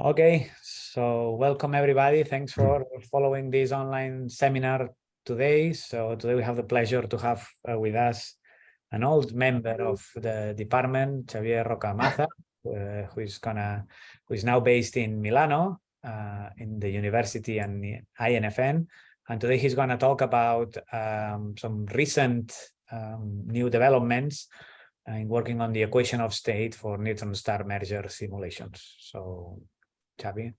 Okay, so welcome everybody. Thanks for following this online seminar today. So today we have the pleasure to have with us an old member of the department, Xavier-Roca Maza, who is now based in Milano, in the university and the INFN. And today he's gonna talk about some recent new developments in working on the equation of state for neutron star merger simulations. So Xavi.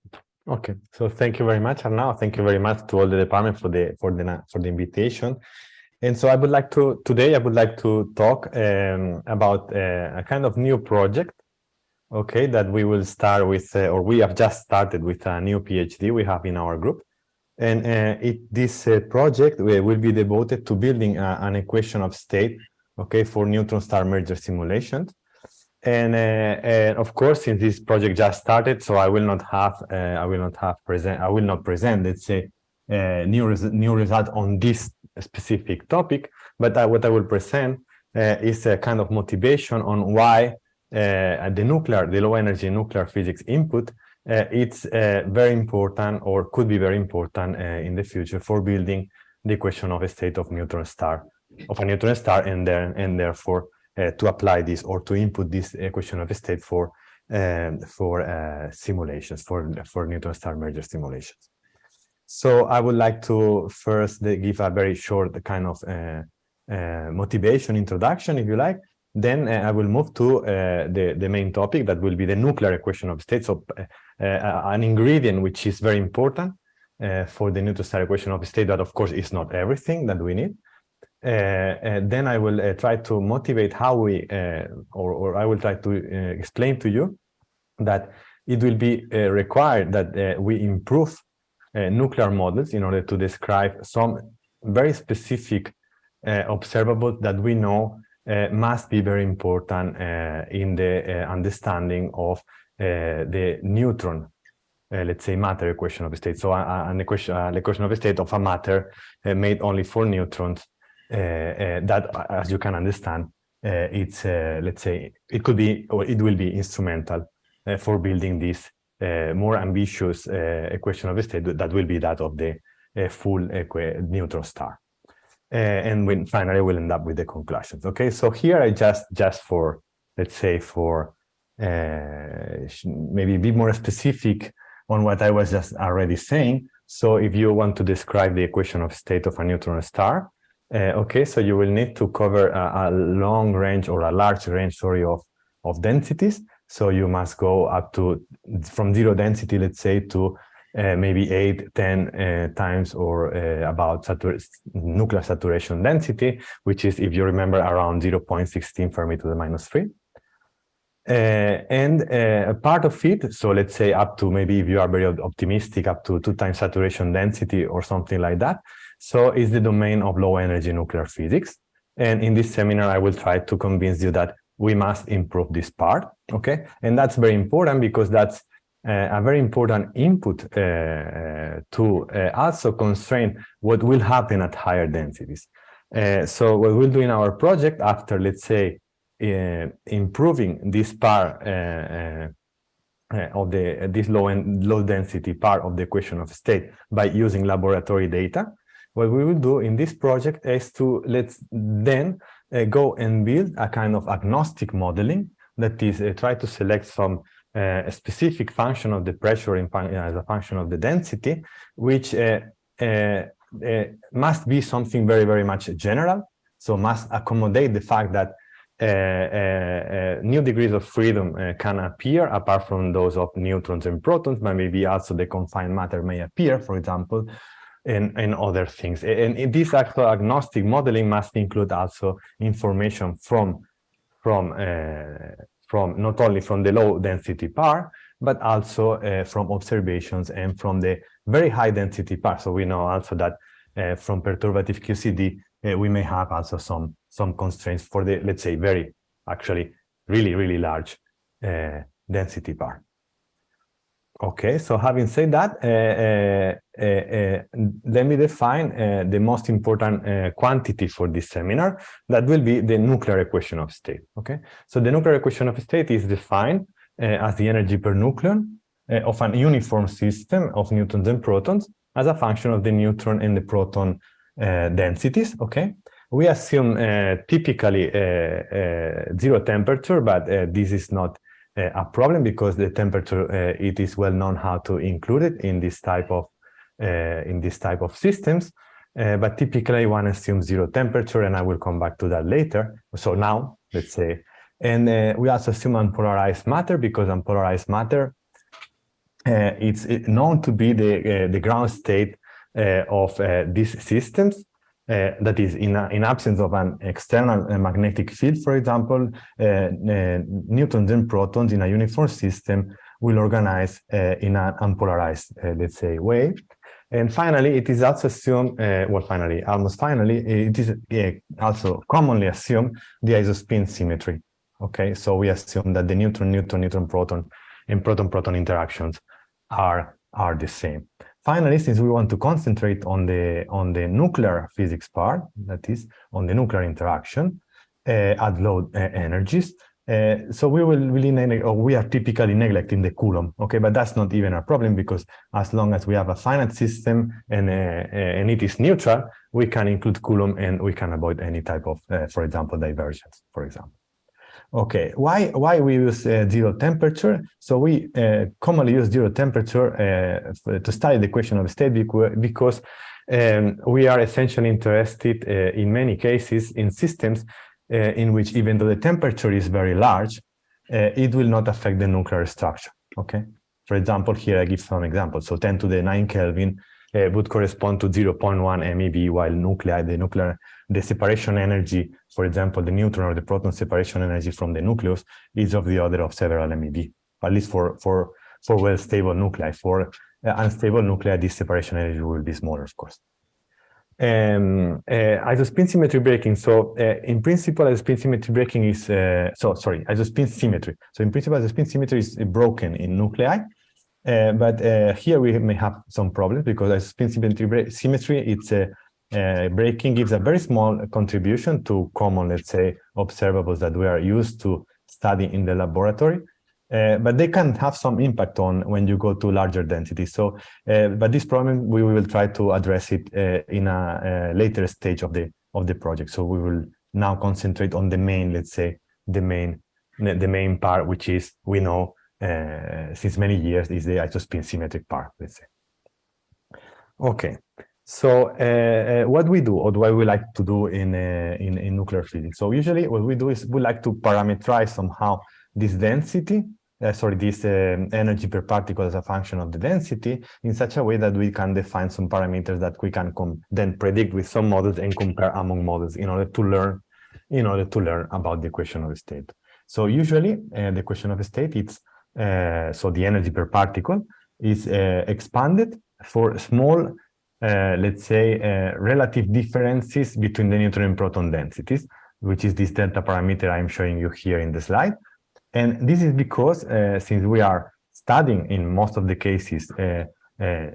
Okay, so thank you very much, Arnau. Thank you very much to all the department for the invitation. And so I would like to talk about a kind of new project, okay, that we will start with, or we have just started with a new PhD we have in our group. And this project will be devoted to building an equation of state, okay, for neutron star merger simulations. And of course, since this project just started, so I will not present, let's say, new result on this specific topic. But what I will present is a kind of motivation on why the low energy nuclear physics input it's very important, or could be very important in the future for building the equation of a state of a neutron star, and therefore to apply this or to input this equation of a state for simulations, for neutron star merger simulations. So I would like to first give a very short kind of motivation introduction, if you like. Then I will move to the main topic, that will be the nuclear equation of state. So an ingredient which is very important for the neutron star equation of state, that of course is not everything that we need. Then I will try to motivate how we, or I will try to explain to you that it will be required that we improve nuclear models in order to describe some very specific observables that we know must be very important in the understanding of the neutron, let's say, matter equation of state. So an equation of state of a matter made only for neutrons. That, as you can understand, it's let's say it could be, or it will be instrumental for building this more ambitious equation of state that will be that of the full neutron star. And when finally we'll end up with the conclusions. Okay, so here I just for, let's say, for maybe be more specific on what I was just already saying. So if you want to describe the equation of state of a neutron star, okay, so you will need to cover a long range, or a large range, sorry, of densities. So you must go up to, from zero density, let's say, to maybe 8-10 times, or about nuclear saturation density, which is, if you remember, around 0.16 Fermi to the -3. And a part of it, so let's say up to, maybe if you are very optimistic, up to 2 times saturation density or something like that. So is the domain of low energy nuclear physics. And in this seminar, I will try to convince you that we must improve this part, okay? And that's very important, because that's a very important input to also constrain what will happen at higher densities. So what we'll do in our project, after, let's say, improving this part of this low density part of the equation of state by using laboratory data, what we will do in this project is to then go and build a kind of agnostic modeling, that is try to select some specific function of the pressure as a function of the density, which must be something very, very much general. So must accommodate the fact that new degrees of freedom can appear apart from those of neutrons and protons, but maybe also the confined matter may appear, for example, and other things. And this actual agnostic modeling must include also information from not only from the low density part, but also from observations and from the very high density part. So we know also that from perturbative QCD, we may have also some constraints for the, let's say, very, actually, really, really large density part. Okay, so having said that, let me define the most important quantity for this seminar. That will be the nuclear equation of state. Okay, so the nuclear equation of state is defined as the energy per nucleon of an uniform system of neutrons and protons as a function of the neutron and the proton densities, okay? We assume typically zero temperature, but this is not a problem because the temperature, it is well known how to include it in this type of systems. But typically one assumes zero temperature, and I will come back to that later. So now, let's say, and we also assume unpolarized matter because unpolarized matter, it's known to be the ground state of these systems. That is, in absence of an external magnetic field, for example, neutrons and protons in a uniform system will organize in an unpolarized, let's say, way. And finally, it is also assumed, almost finally, it is also commonly assumed the isospin symmetry. Okay, so we assume that the neutron-proton and proton-proton interactions are the same. Finally, since we want to concentrate on the nuclear physics part, that is, on the nuclear interaction at low energies, so we are typically neglecting the Coulomb, okay? But that's not even a problem because as long as we have a finite system and it is neutral, we can include Coulomb and we can avoid any type of, for example, divergence, for example. Okay, why we use zero temperature? So we commonly use zero temperature to study the equation of state because we are essentially interested in many cases in systems in which even though the temperature is very large, it will not affect the nuclear structure, okay? For example, here I give some examples. So 10 to the 9 Kelvin would correspond to 0.1 MeV, while the separation energy, for example, the neutron or the proton separation energy from the nucleus is of the order of several MeV, at least for well-stable nuclei. For unstable nuclei, this separation energy will be smaller, of course. Isospin symmetry breaking. So in principle, isospin symmetry breaking is, isospin symmetry. So in principle, isospin symmetry is broken in nuclei. But here we may have some problems because isospin symmetry, it's breaking gives a very small contribution to common, let's say, observables that we are used to study in the laboratory. But they can have some impact on when you go to larger densities. So, but this problem we will try to address it in a later stage of the project. So we will now concentrate on the main, let's say, the main part, which is we know since many years is the isospin symmetric part, let's say. Okay, so what we do, or what we like to do in nuclear physics. So usually what we do is we like to parameterize somehow this density, this energy per particle as a function of the density in such a way that we can define some parameters that we can then predict with some models and compare among models in order to learn about the equation of state. So usually the equation of state, it's so the energy per particle is expanded for small, let's say, relative differences between the neutron and proton densities, which is this delta parameter I'm showing you here in the slide. And this is because since we are studying in most of the cases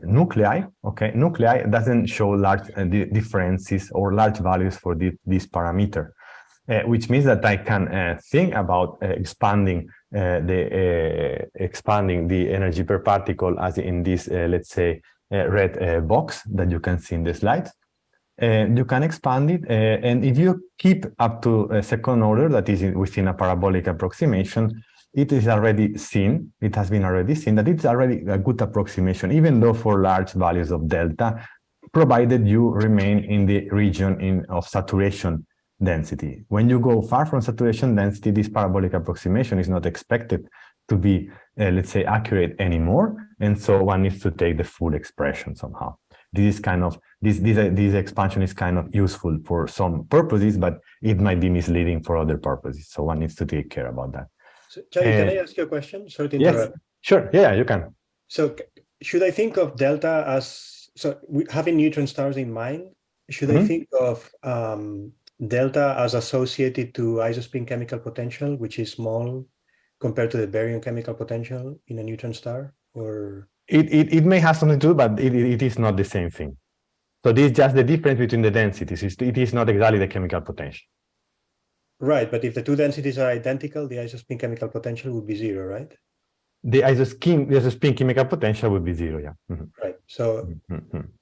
nuclei, okay, nuclei doesn't show large differences or large values for this parameter, which means that I can think about expanding the energy per particle as in this, let's say, red box that you can see in the slides. You can expand it, and if you keep up to a second order that is within a parabolic approximation, it is already seen, it has been already seen that it's already a good approximation, even though for large values of delta, provided you remain in the region of saturation density. When you go far from saturation density, this parabolic approximation is not expected to be, let's say, accurate anymore, and so one needs to take the full expression somehow. This is kind of this expansion is kind of useful for some purposes, but it might be misleading for other purposes. So one needs to take care about that. So, Xavier, can I ask you a question? Sorry to interrupt. Yes, sure. Yeah, you can. So should I think of delta as, having neutron stars in mind, should I think of delta as associated to isospin chemical potential, which is small compared to the baryon chemical potential in a neutron star? Or it may have something to do, but it is not the same thing. So this is just the difference between the densities. It is not exactly the chemical potential. Right, but if the two densities are identical, the isospin chemical potential would be zero, right? the isospin chemical potential would be 0. Yeah. Right. So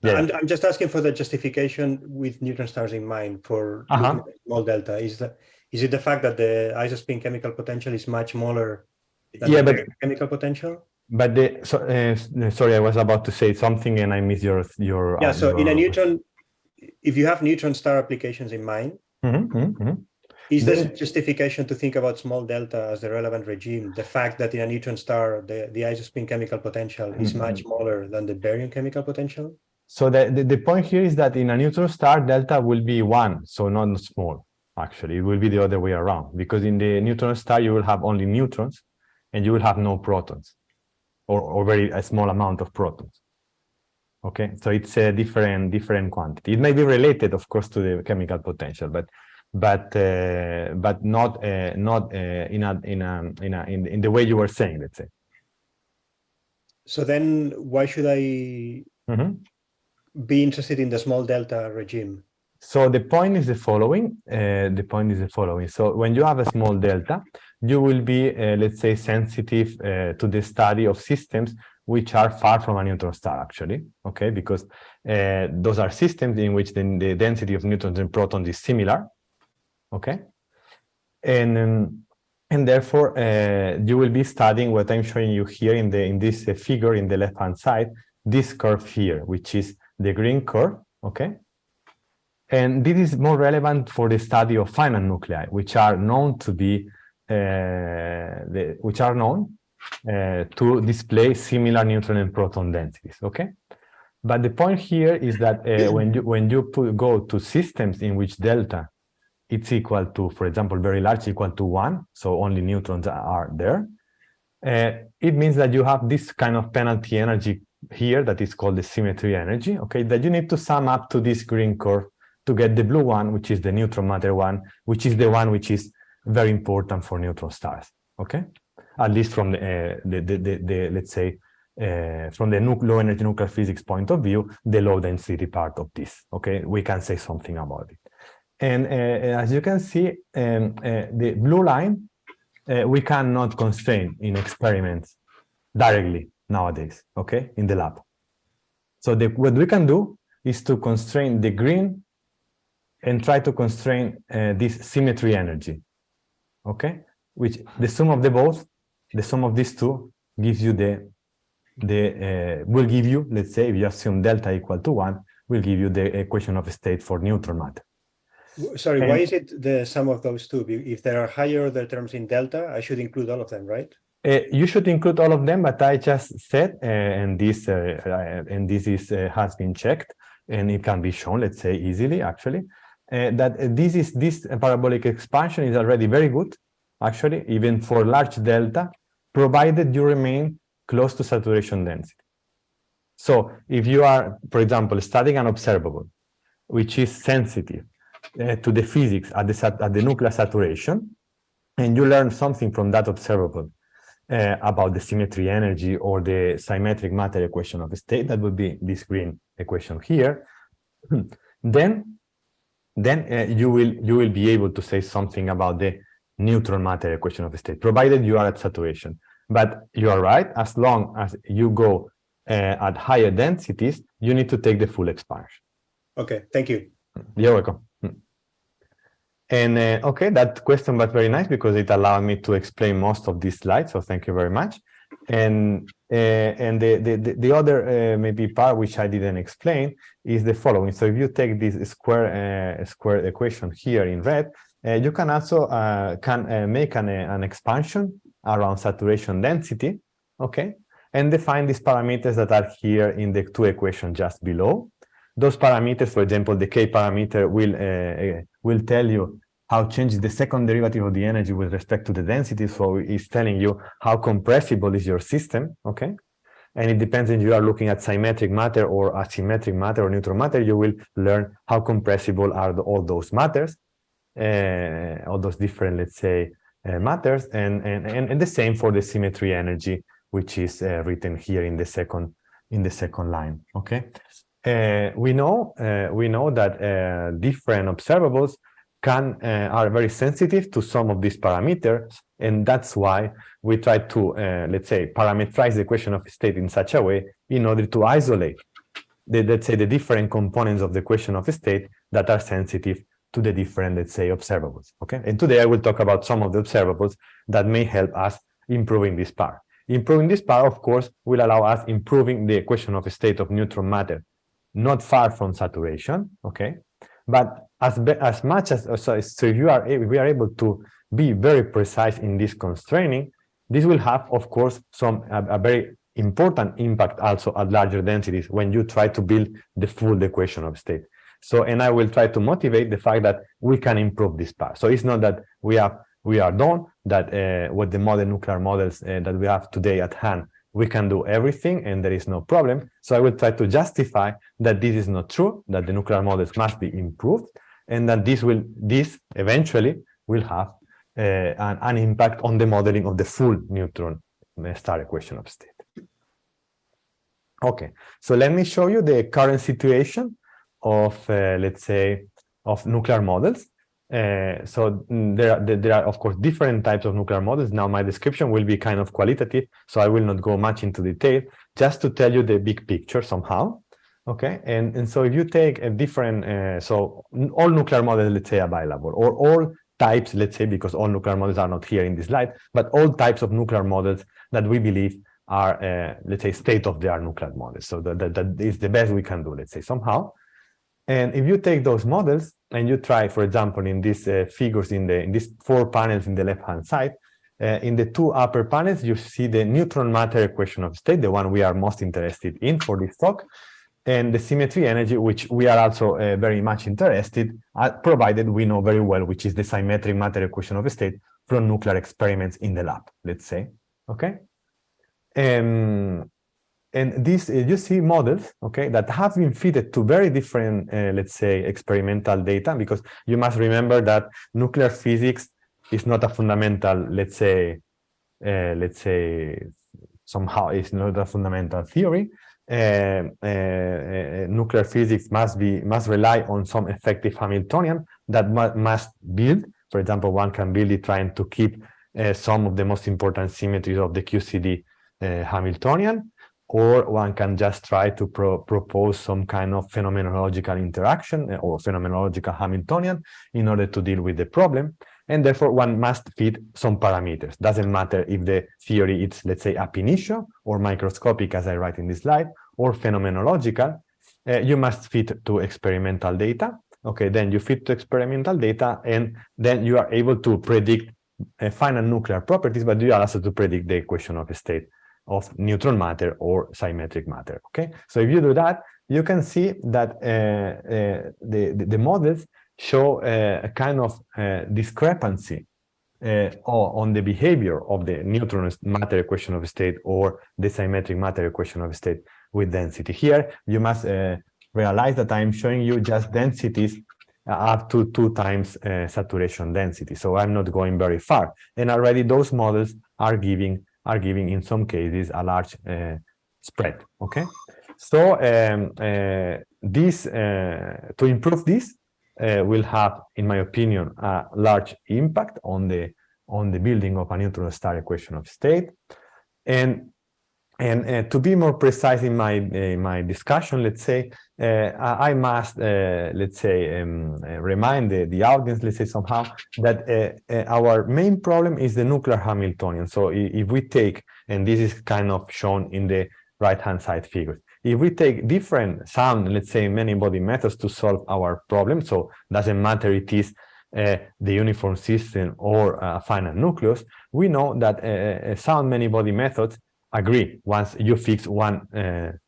Yeah. I'm just asking for the justification with neutron stars in mind for looking at small delta. Is it the fact that the isospin chemical potential is much smaller than the chemical potential? But sorry, I was about to say something and I missed your Yeah. So in a neutron, if you have neutron star applications in mind, is there justification to think about small delta as the relevant regime? The fact that in a neutron star, the isospin chemical potential is much smaller than the baryon chemical potential? So the point here is that in a neutron star, delta will be 1, so not small. Actually, it will be the other way around, because in the neutron star, you will have only neutrons and you will have no protons, or very a small amount of protons. Okay, so it's a different quantity. It may be related, of course, to the chemical potential, but not in the way you were saying, let's say. So then, why should I be interested in the small delta regime? So the point is the following. So when you have a small delta, you will be, let's say, sensitive to the study of systems which are far from a neutron star, actually. Okay, because those are systems in which the density of neutrons and protons is similar. Okay, and therefore you will be studying what I'm showing you here in this figure in the left-hand side, this curve here, which is the green curve. Okay. And this is more relevant for the study of finite nuclei, which are known to be to display similar neutron and proton densities. Okay, but the point here is that when you go to systems in which delta it's equal to, for example, very large, equal to 1, so only neutrons are there, it means that you have this kind of penalty energy here that is called the symmetry energy. Okay, that you need to sum up to this green curve to get the blue one, which is the neutron matter one, which is the one which is very important for neutron stars. Okay, at least from the let's say from the low energy nuclear physics point of view, the low density part of this. Okay, we can say something about it. And as you can see, the blue line we cannot constrain in experiments directly nowadays. Okay, in the lab. So what we can do is to constrain the green and try to constrain this symmetry energy, okay? Which the sum of the sum of these two gives you will give you, let's say, if you assume delta equal to 1, will give you the equation of state for neutron matter. Sorry, why is it the sum of those two? If there are higher order terms in delta, I should include all of them, right? You should include all of them, but I just said, and this has been checked, and it can be shown, let's say, easily, actually. That this parabolic expansion is already very good, actually, even for large delta, provided you remain close to saturation density. So if you are, for example, studying an observable, which is sensitive to the physics at the nuclear saturation, and you learn something from that observable about the symmetry energy or the symmetric matter equation of state, that would be this green equation here, then you will be able to say something about the neutron matter equation of state, provided you are at saturation. But you are right, as long as you go at higher densities, you need to take the full expansion. Okay, thank you. You're welcome. And okay, that question was very nice because it allowed me to explain most of these slides, so thank you very much. And the other maybe part which I didn't explain is the following. So if you take this square equation here in red, you can also make an expansion around saturation density, okay, and define these parameters that are here in the two equations just below. Those parameters, for example, the K parameter will tell you how changes the second derivative of the energy with respect to the density. So it's telling you how compressible is your system, okay? And it depends if you are looking at symmetric matter or asymmetric matter or neutron matter, you will learn how compressible are all those matters, all those different, let's say, matters, and the same for the symmetry energy, which is written here in the second line, okay? We know that different observables are very sensitive to some of these parameters, and that's why we try to, let's say, parameterize the equation of state in such a way in order to isolate let's say, the different components of the equation of state that are sensitive to the different, let's say, observables. Okay, and today I will talk about some of the observables that may help us improving this part. Improving this part, of course, will allow us improving the equation of state of neutron matter, not far from saturation. Okay, but as much as so if we are able to be very precise in this constraining, this will have, of course, a very important impact also at larger densities when you try to build the full equation of state. So, and I will try to motivate the fact that we can improve this part. So it's not that we are done, that with the modern nuclear models that we have today at hand, we can do everything and there is no problem. So I will try to justify that this is not true, that the nuclear models must be improved, and that this eventually will have an impact on the modeling of the full neutron star equation of state. Okay, so let me show you the current situation of, let's say, of nuclear models. So there are, of course, different types of nuclear models. Now my description will be kind of qualitative, so I will not go much into detail, just to tell you the big picture somehow. Okay, and so if you take a different, so all nuclear models, let's say, available, or all types, let's say, because all nuclear models are not here in this slide, but all types of nuclear models that we believe are, let's say, state-of-the-art nuclear models. So that is the best we can do, let's say, somehow. And if you take those models and you try, for example, in these figures, in these 4 panels in the left-hand side, in the 2 upper panels, you see the neutron matter equation of state, the one we are most interested in for this talk, and the symmetry energy, which we are also very much interested, provided we know very well, which is the symmetric matter equation of state from nuclear experiments in the lab, let's say. Okay. And these, you see models, okay, that have been fitted to very different, let's say, experimental data, because you must remember that nuclear physics is not a fundamental, let's say, somehow it's not a fundamental theory. Nuclear physics must rely on some effective Hamiltonian that must build. For example, one can build it trying to keep some of the most important symmetries of the QCD Hamiltonian, or one can just try to propose some kind of phenomenological interaction or phenomenological Hamiltonian in order to deal with the problem. And therefore, one must fit some parameters. Doesn't matter if the theory is, let's say, ab initio or microscopic, as I write in this slide, or phenomenological. You must fit to experimental data. Okay, then you fit to experimental data, and then you are able to predict final nuclear properties, but you are also to predict the equation of state of neutron matter or symmetric matter. Okay, so if you do that, you can see that the models show a kind of discrepancy on the behavior of the neutron matter equation of state or the symmetric matter equation of state with density. Here, you must realize that I'm showing you just densities up to 2 times saturation density. So I'm not going very far. And already those models are giving in some cases a large spread. Okay. So to improve this, will have, in my opinion, a large impact on the building of a neutron star equation of state. And to be more precise in my discussion, let's say, I must let's say remind the audience, let's say, somehow, that our main problem is the nuclear Hamiltonian. So if we take, and this is kind of shown in the right-hand side figures, if we take different let's say, many body methods to solve our problem, so doesn't matter it is the uniform system or a finite nucleus, we know that sound many body methods agree once you fix one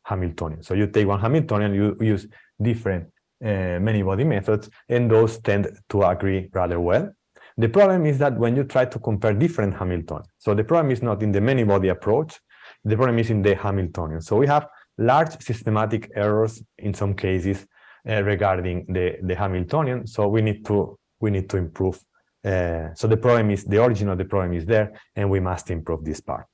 Hamiltonian. So you take one Hamiltonian, you use different many body methods, and those tend to agree rather well. The problem is that when you try to compare different Hamiltonians, so the problem is not in the many body approach, the problem is in the Hamiltonian. So we have large systematic errors in some cases regarding the Hamiltonian. So we need to improve. So the problem is, the origin of the problem is there, and we must improve this part.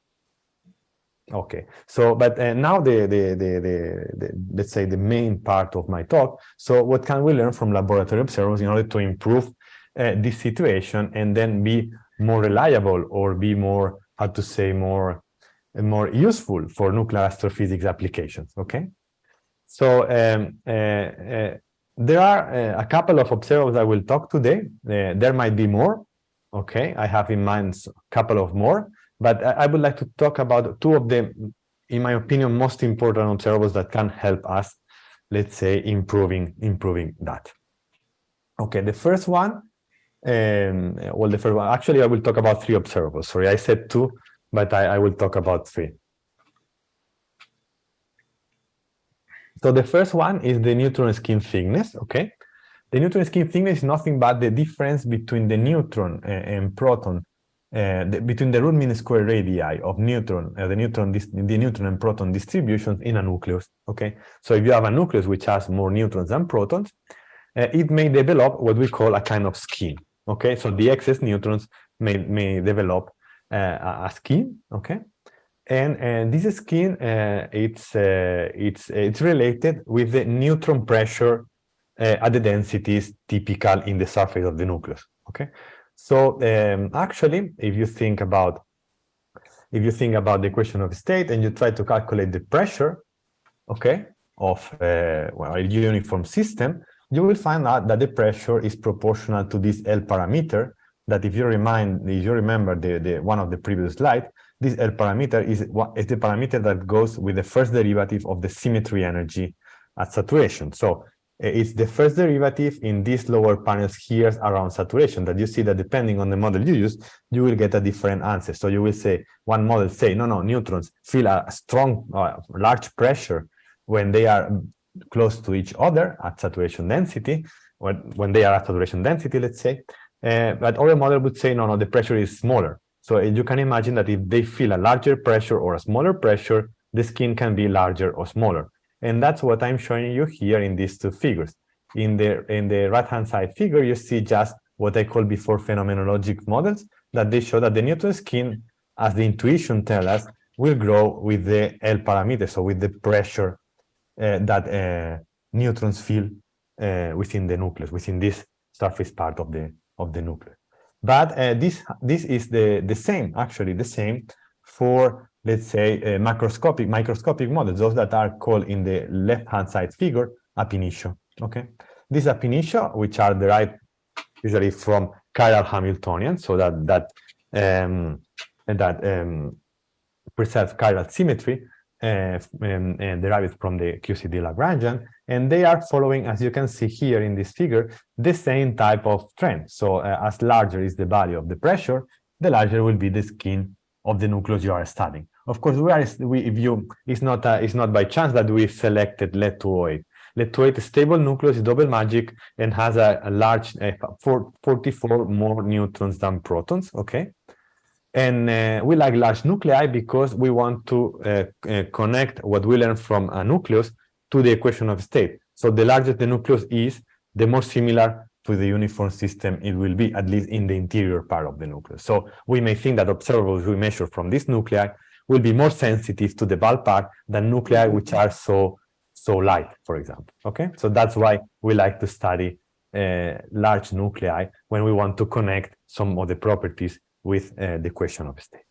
Okay, so but now let's say the main part of my talk. So what can we learn from laboratory observables in order to improve this situation and then be more reliable or be more, how to say, more useful for nuclear astrophysics applications. Okay, so there are a couple of observables I will talk today. There might be more. Okay, I have in mind a couple of more, but I would like to talk about two of the, in my opinion, most important observables that can help us, let's say, improving that. Okay, the first one, well, the first one, actually, I will talk about three observables. Sorry, I said two, but I will talk about three. So the first one is the neutron skin thickness, okay? The neutron skin thickness is nothing but the difference between the neutron and proton, between the root mean square radii of neutron, the neutron and proton distributions in a nucleus, okay? So if you have a nucleus which has more neutrons than protons, it may develop what we call a kind of skin, okay? So the excess neutrons may develop a skin, okay? And this skin, it's related with the neutron pressure at the densities typical in the surface of the nucleus. Okay, so actually, if you think about the equation of state and you try to calculate the pressure, okay, of well, a uniform system, you will find out that the pressure is proportional to this L parameter. That if you remember the one of the previous slide, this L parameter is the parameter that goes with the first derivative of the symmetry energy at saturation. So it's the first derivative in these lower panels here around saturation that you see that depending on the model you use, you will get a different answer. So you will say, one model say, no, neutrons feel a strong, large pressure when they are close to each other at saturation density, or when they are at saturation density, let's say. But other model would say, no, the pressure is smaller. So you can imagine that if they feel a larger pressure or a smaller pressure, the skin can be larger or smaller. And that's what I'm showing you here in these two figures. In the right-hand side figure, you see just what I called before phenomenologic models, that they show that the neutron skin, as the intuition tells us, will grow with the L parameter, so with the pressure that neutrons feel within the nucleus, within this surface part of the nucleus. But this is the same, actually the same for, let's say, microscopic models, those that are called in the left-hand side figure ab initio. Okay, these ab initio, which are derived usually from chiral Hamiltonian, so that preserves chiral symmetry, and derived from the QCD Lagrangian, and they are following, as you can see here in this figure, the same type of trend. So as larger is the value of the pressure, the larger will be the skin of the nucleus you are studying. Of course, it's not by chance that we selected lead-208. Lead-208 stable nucleus is double magic and has a large 44 more neutrons than protons. Okay. And we like large nuclei because we want to connect what we learn from a nucleus to the equation of state. So the larger the nucleus is, the more similar to the uniform system it will be, at least in the interior part of the nucleus. So we may think that observables we measure from this nuclei will be more sensitive to the ballpark than nuclei which are so light, for example. Okay, so that's why we like to study large nuclei when we want to connect some of the properties with the equation of state.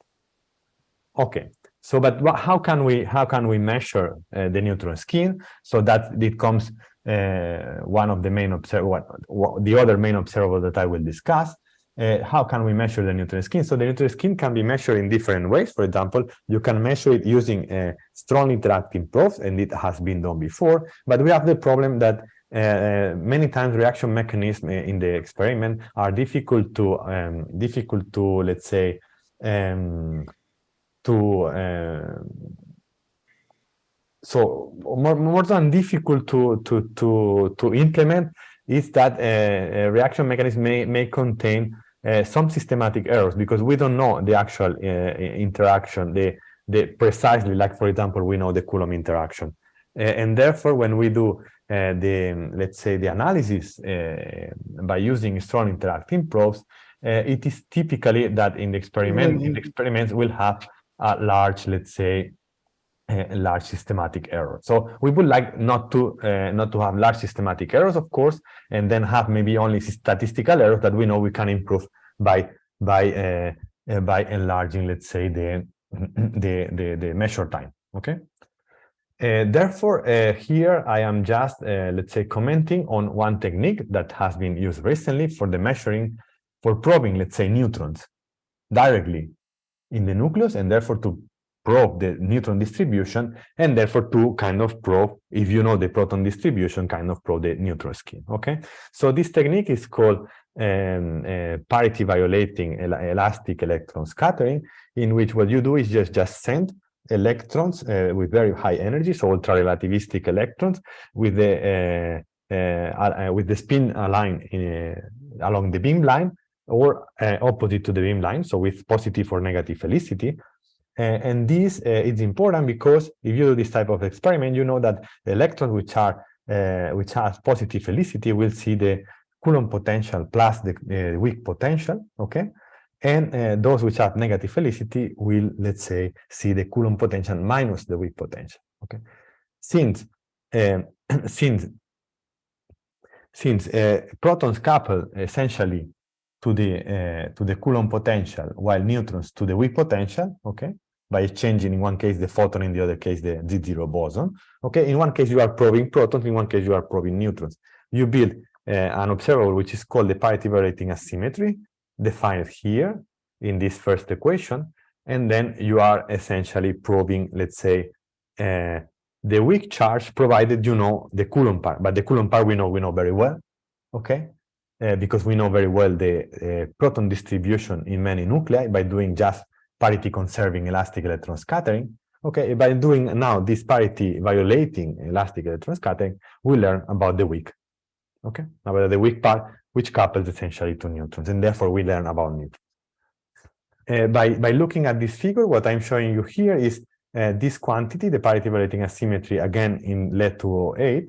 Okay, so but how can we measure the neutron skin? So that becomes one of the main the other main observable that I will discuss. How can we measure the neutron skin? So the neutron skin can be measured in different ways. For example, you can measure it using strong interacting probes, and it has been done before. But we have the problem that many times reaction mechanisms in the experiment are difficult to let's say so more than difficult to implement is that a reaction mechanism may contain some systematic errors, because we don't know the actual interaction, the precisely, like for example, we know the Coulomb interaction, and therefore when we do let's say the analysis by using strong interacting probes, it is typically that in the experiments we'll have a large, let's say, large systematic error. So we would like not to have large systematic errors, of course, and then have maybe only statistical errors that we know we can improve by enlarging, let's say, the measure time. Okay. Therefore, here I am just, let's say, commenting on one technique that has been used recently for the measuring, for probing, let's say, neutrons directly in the nucleus, and therefore to probe the neutron distribution, and therefore to kind of probe, if you know the proton distribution, kind of probe the neutron skin. Okay, so this technique is called parity violating elastic electron scattering, in which what you do is just send electrons with very high energy, so ultra relativistic electrons, with the spin line along the beam line, or opposite to the beam line, so with positive or negative helicity. And this is important because if you do this type of experiment, you know that the electrons which have positive helicity will see the Coulomb potential plus the weak potential, okay? And those which have negative helicity will, let's say, see the Coulomb potential minus the weak potential, okay? Since protons couple essentially to the Coulomb potential, while neutrons to the weak potential, okay, by changing in one case the photon, in the other case the Z0 boson, okay. In one case you are probing protons, in one case you are probing neutrons. You build an observable which is called the parity violating asymmetry, defined here in this first equation, and then you are essentially probing, let's say, the weak charge, provided you know the Coulomb part. But the Coulomb part we know very well, okay. Because we know very well the proton distribution in many nuclei by doing just parity conserving elastic electron scattering. Okay, by doing now this parity violating elastic electron scattering, we learn about the weak. Okay, about the weak part, which couples essentially to neutrons, and therefore we learn about neutrons. By looking at this figure, what I'm showing you here is this quantity, the parity violating asymmetry, again in lead 208.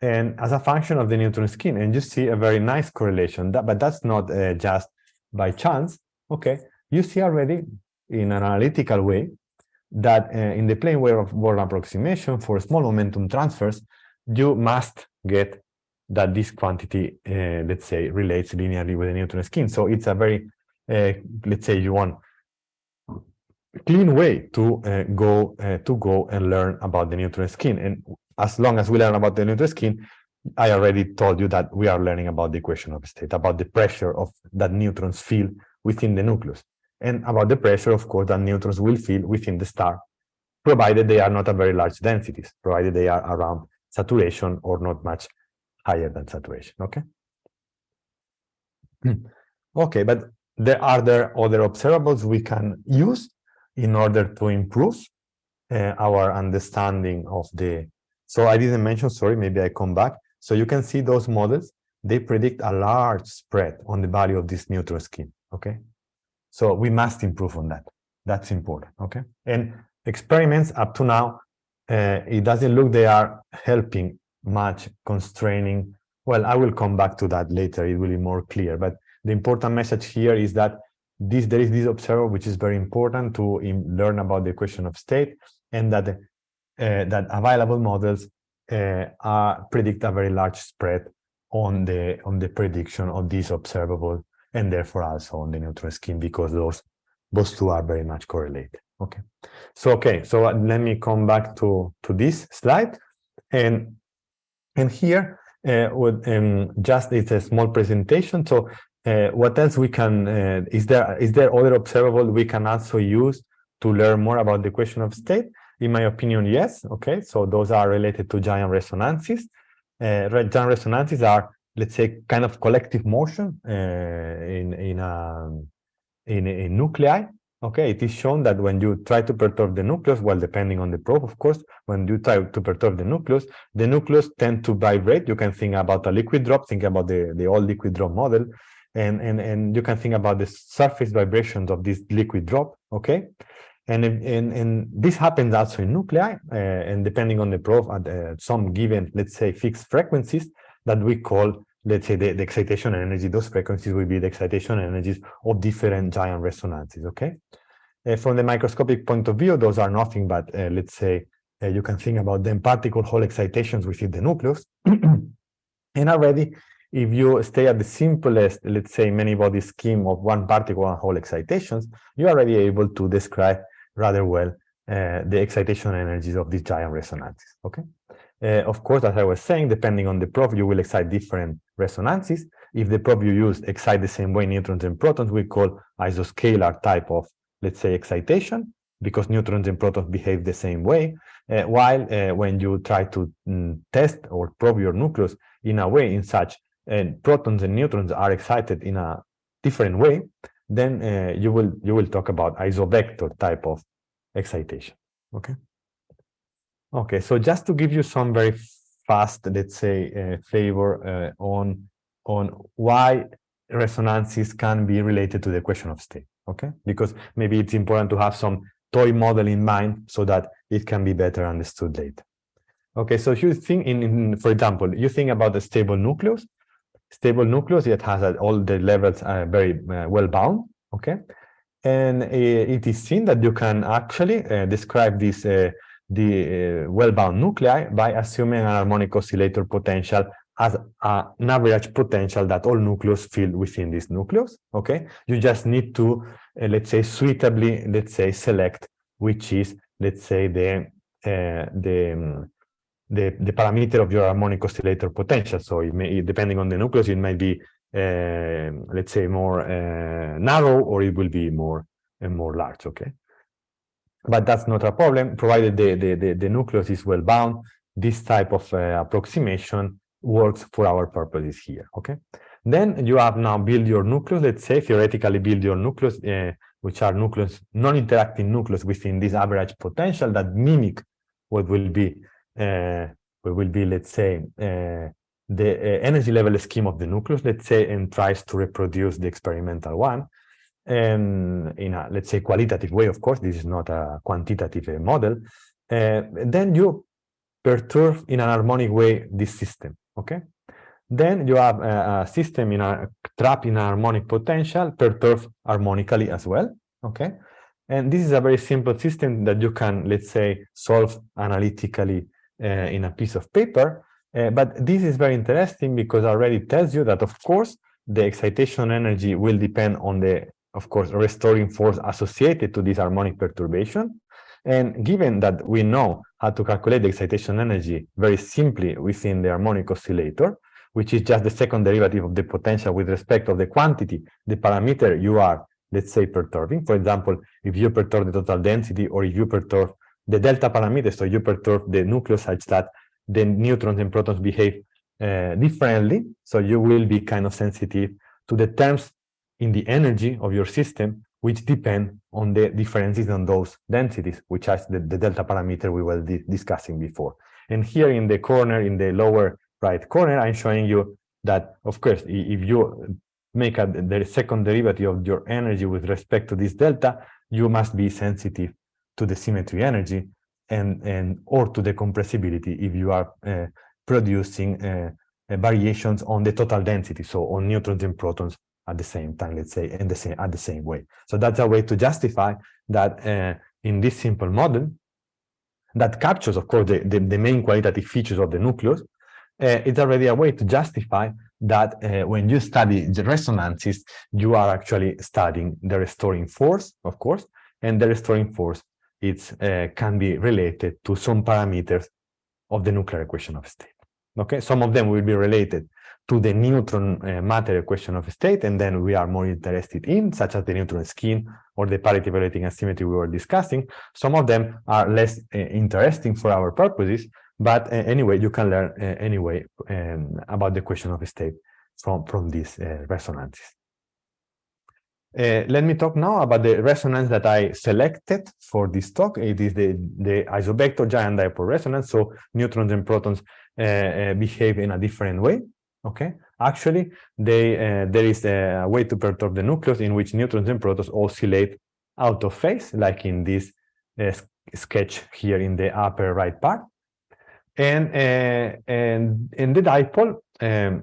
And as a function of the neutron skin, and you see a very nice correlation, but that's not just by chance, okay? You see already in an analytical way that in the plane wave of Born approximation for small momentum transfers, you must get that this quantity, let's say, relates linearly with the neutron skin. So it's a very, let's say, you want clean way to go and learn about the neutron skin. And as long as we learn about the neutron skin, I already told you that we are learning about the equation of state, about the pressure of that neutrons feel within the nucleus, and about the pressure, of course, that neutrons will feel within the star, provided they are not at very large densities, provided they are around saturation or not much higher than saturation, okay? Okay, but are there other observables we can use in order to improve our understanding of the... So I didn't mention, sorry, maybe I come back. So you can see those models, they predict a large spread on the value of this neutron skin, okay? So we must improve on that. That's important, okay? And experiments up to now, it doesn't look they are helping much constraining. Well, I will come back to that later. It will be more clear. But the important message here is that there is this observable which is very important to learn about the equation of state, and that that available models predict a very large spread on the prediction of this observable, and therefore also on the neutron skin, because those two are very much correlated. Okay, so let me come back to this slide, and here just it's a small presentation. So what else we can is there other observable we can also use to learn more about the equation of state? In my opinion, yes. Okay, so those are related to giant resonances. Giant resonances are, let's say, kind of collective motion in nuclei. Okay, it is shown that when you try to perturb the nucleus, well, depending on the probe, of course, when you try to perturb the nucleus tend to vibrate. You can think about a liquid drop, think about the old liquid drop model, and you can think about the surface vibrations of this liquid drop. Okay, and this happens also in nuclei, and depending on the probe at some given, let's say, fixed frequencies that we call, let's say, the excitation energy. Those frequencies will be the excitation energies of different giant resonances, okay? From the microscopic point of view, those are nothing but, let's say, you can think about them particle Hall excitations within the nucleus. And already, if you stay at the simplest, let's say, many-body scheme of one particle and Hall excitations, you're already able to describe rather well the excitation energies of these giant resonances, okay? Of course, as I was saying, depending on the probe, you will excite different resonances. If the probe you use excite the same way neutrons and protons, we call isoscalar type of, let's say, excitation, because neutrons and protons behave the same way, while when you try to test or probe your nucleus in a way in such protons and neutrons are excited in a different way, then you will talk about isobector type of excitation, okay? Okay, so just to give you some very fast, let's say, flavor on why resonances can be related to the equation of state, okay? Because maybe it's important to have some toy model in mind so that it can be better understood later. Okay, so if you think for example, you think about the stable nucleus. Stable nucleus, it has all the levels are very well bound, okay? And it is seen that you can actually describe this the well-bound nuclei by assuming an harmonic oscillator potential as an average potential that all nucleus feel within this nucleus, okay? You just need to, let's say, suitably, let's say, select which is, let's say, the parameter of your harmonic oscillator potential. So it may, depending on the nucleus, it might be, let's say, more narrow, or it will be more large, okay? But that's not a problem, provided the nucleus is well bound. This type of approximation works for our purposes here, okay? Then you have now build your nucleus, let's say, theoretically build your nucleus, which are nucleus, non-interacting nucleus within this average potential that mimic what will be, let's say, the energy level scheme of the nucleus, let's say, and tries to reproduce the experimental one. In a, let's say, qualitative way, of course, this is not a quantitative model. Then you perturb in an harmonic way this system, okay? Then you have a system in a trap in a harmonic potential, perturbed harmonically as well, okay? And this is a very simple system that you can, let's say, solve analytically in a piece of paper. But this is very interesting because it already tells you that, of course, the excitation energy will depend on the, of course, restoring force associated to this harmonic perturbation. And given that we know how to calculate the excitation energy very simply within the harmonic oscillator, which is just the second derivative of the potential with respect of the quantity, the parameter you are, let's say, perturbing. For example, if you perturb the total density, or if you perturb the delta parameter, so you perturb the nucleus such that the neutrons and protons behave differently, so you will be kind of sensitive to the terms in the energy of your system, which depend on the differences on those densities, which is the delta parameter we were discussing before. And here in the corner, in the lower right corner, I'm showing you that, of course, if you make the second derivative of your energy with respect to this delta, you must be sensitive to the symmetry energy and or to the compressibility if you are producing variations on the total density, so on neutrons and protons at the same time, let's say, and at the same way. So that's a way to justify that in this simple model that captures, of course, the main qualitative features of the nucleus. It's already a way to justify that when you study the resonances, you are actually studying the restoring force, of course, and the restoring force can be related to some parameters of the nuclear equation of state. Okay, some of them will be related to the neutron matter equation of state, and then we are more interested in, such as the neutron skin or the parity violating asymmetry we were discussing. Some of them are less interesting for our purposes, but anyway, you can learn anyway about the equation of state from these resonances. Let me talk now about the resonance that I selected for this talk. It is the isobector giant dipole resonance. So neutrons and protons behave in a different way. Okay, actually, there is a way to perturb the nucleus in which neutrons and protons oscillate out of phase, like in this sketch here in the upper right part. And the dipole, and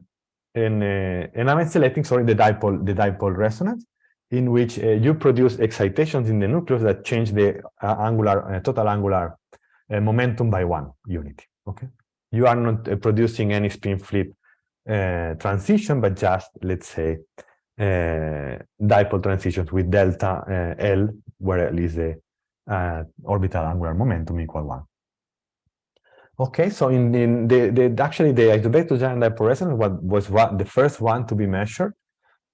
I'm selecting, sorry, the dipole resonance. in which you produce excitations in the nucleus that change the total angular momentum by 1 unit. Okay, you are not producing any spin flip transition, but just, let's say, dipole transitions with delta L, where L is the orbital angular momentum equal 1. Okay, so actually the isovector giant dipole resonance was the first one to be measured,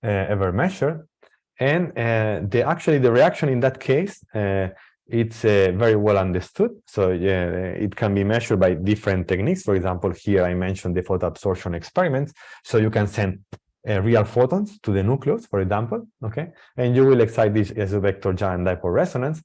ever measured, and actually the reaction in that case it's very well understood. So it can be measured by different techniques. For example, here I mentioned the photo absorption experiments. So you can send real photons to the nucleus, for example, okay, and you will excite this isovector giant dipole resonance.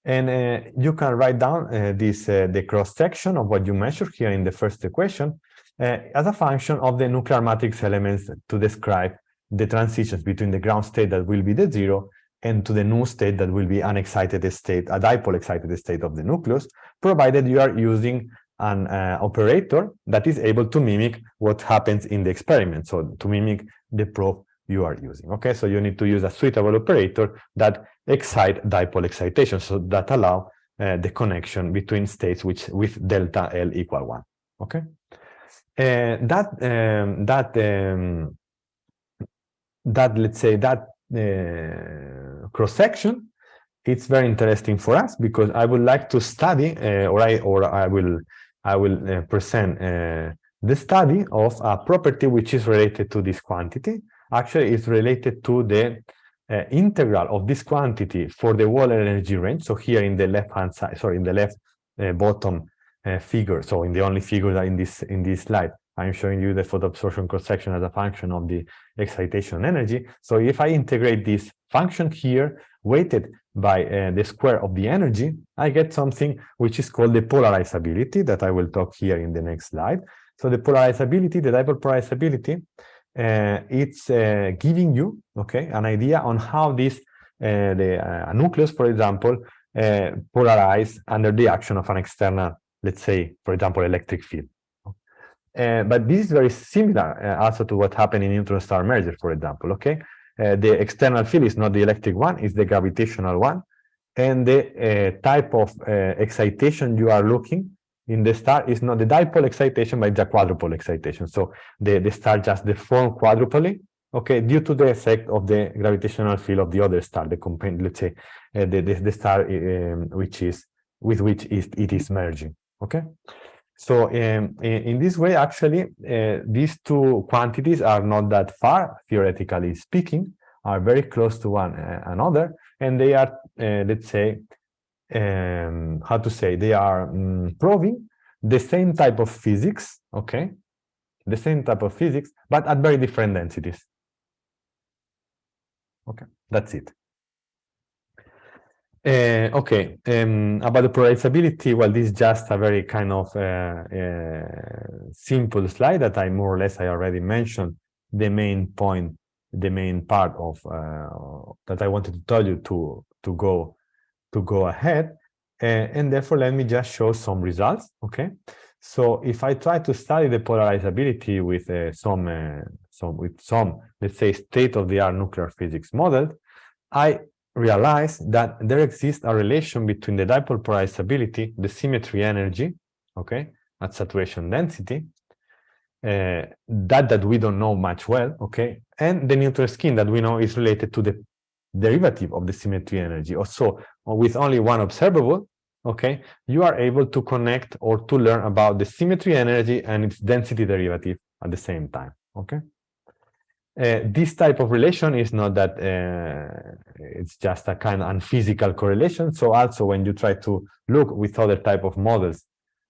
And you can write down the cross-section of what you measure here in the first equation as a function of the nuclear matrix elements to describe the transitions between the ground state that will be the 0 and to the new state that will be an excited state, a dipole excited state of the nucleus, provided you are using an operator that is able to mimic what happens in the experiment, so to mimic the probe you are using. Okay, so you need to use a suitable operator that excite dipole excitation, so that allow the connection between states with delta L equal 1. Okay, let's say that cross section, it's very interesting for us because I would like to study, I will present the study of a property which is related to this quantity. Actually, it's related to the integral of this quantity for the whole energy range. So here in the left hand side, sorry, in the left bottom figure, so in the only figure that in this slide, I'm showing you the photo absorption cross section as a function of the excitation energy. So if I integrate this function here weighted by the square of the energy, I get something which is called the polarizability that I will talk here in the next slide. So the polarizability, the dipole polarizability, it's giving you, okay, an idea on how this a nucleus, for example, polarize under the action of an external, let's say, for example, electric field. But this is very similar also to what happened in neutron star merger, for example. Okay, the external field is not the electric one; it's the gravitational one, and the type of excitation you are looking in the star is not the dipole excitation, but the quadrupole excitation. So the star just deformed quadrupole, okay, due to the effect of the gravitational field of the other star, the companion, let's say, the star with which it is merging. Okay, so in this way, actually, these two quantities are not that far, theoretically speaking, are very close to one another, and they are, let's say, how to say, they are proving the same type of physics, okay, the same type of physics, but at very different densities. Okay, that's it. Okay, about the polarizability, well, this is just a very kind of simple slide that I more or less I already mentioned the main point, the main part of that I wanted to tell you to go ahead, and therefore let me just show some results. Okay, so if I try to study the polarizability with some let's say state-of-the-art nuclear physics model, I realize that there exists a relation between the dipole polarizability, the symmetry energy, okay, at saturation density, that we don't know much well, okay, and the neutron skin that we know is related to the derivative of the symmetry energy. Also, with only one observable, okay, you are able to connect or to learn about the symmetry energy and its density derivative at the same time, okay. This type of relation is not that it's just a kind of unphysical correlation. So also when you try to look with other type of models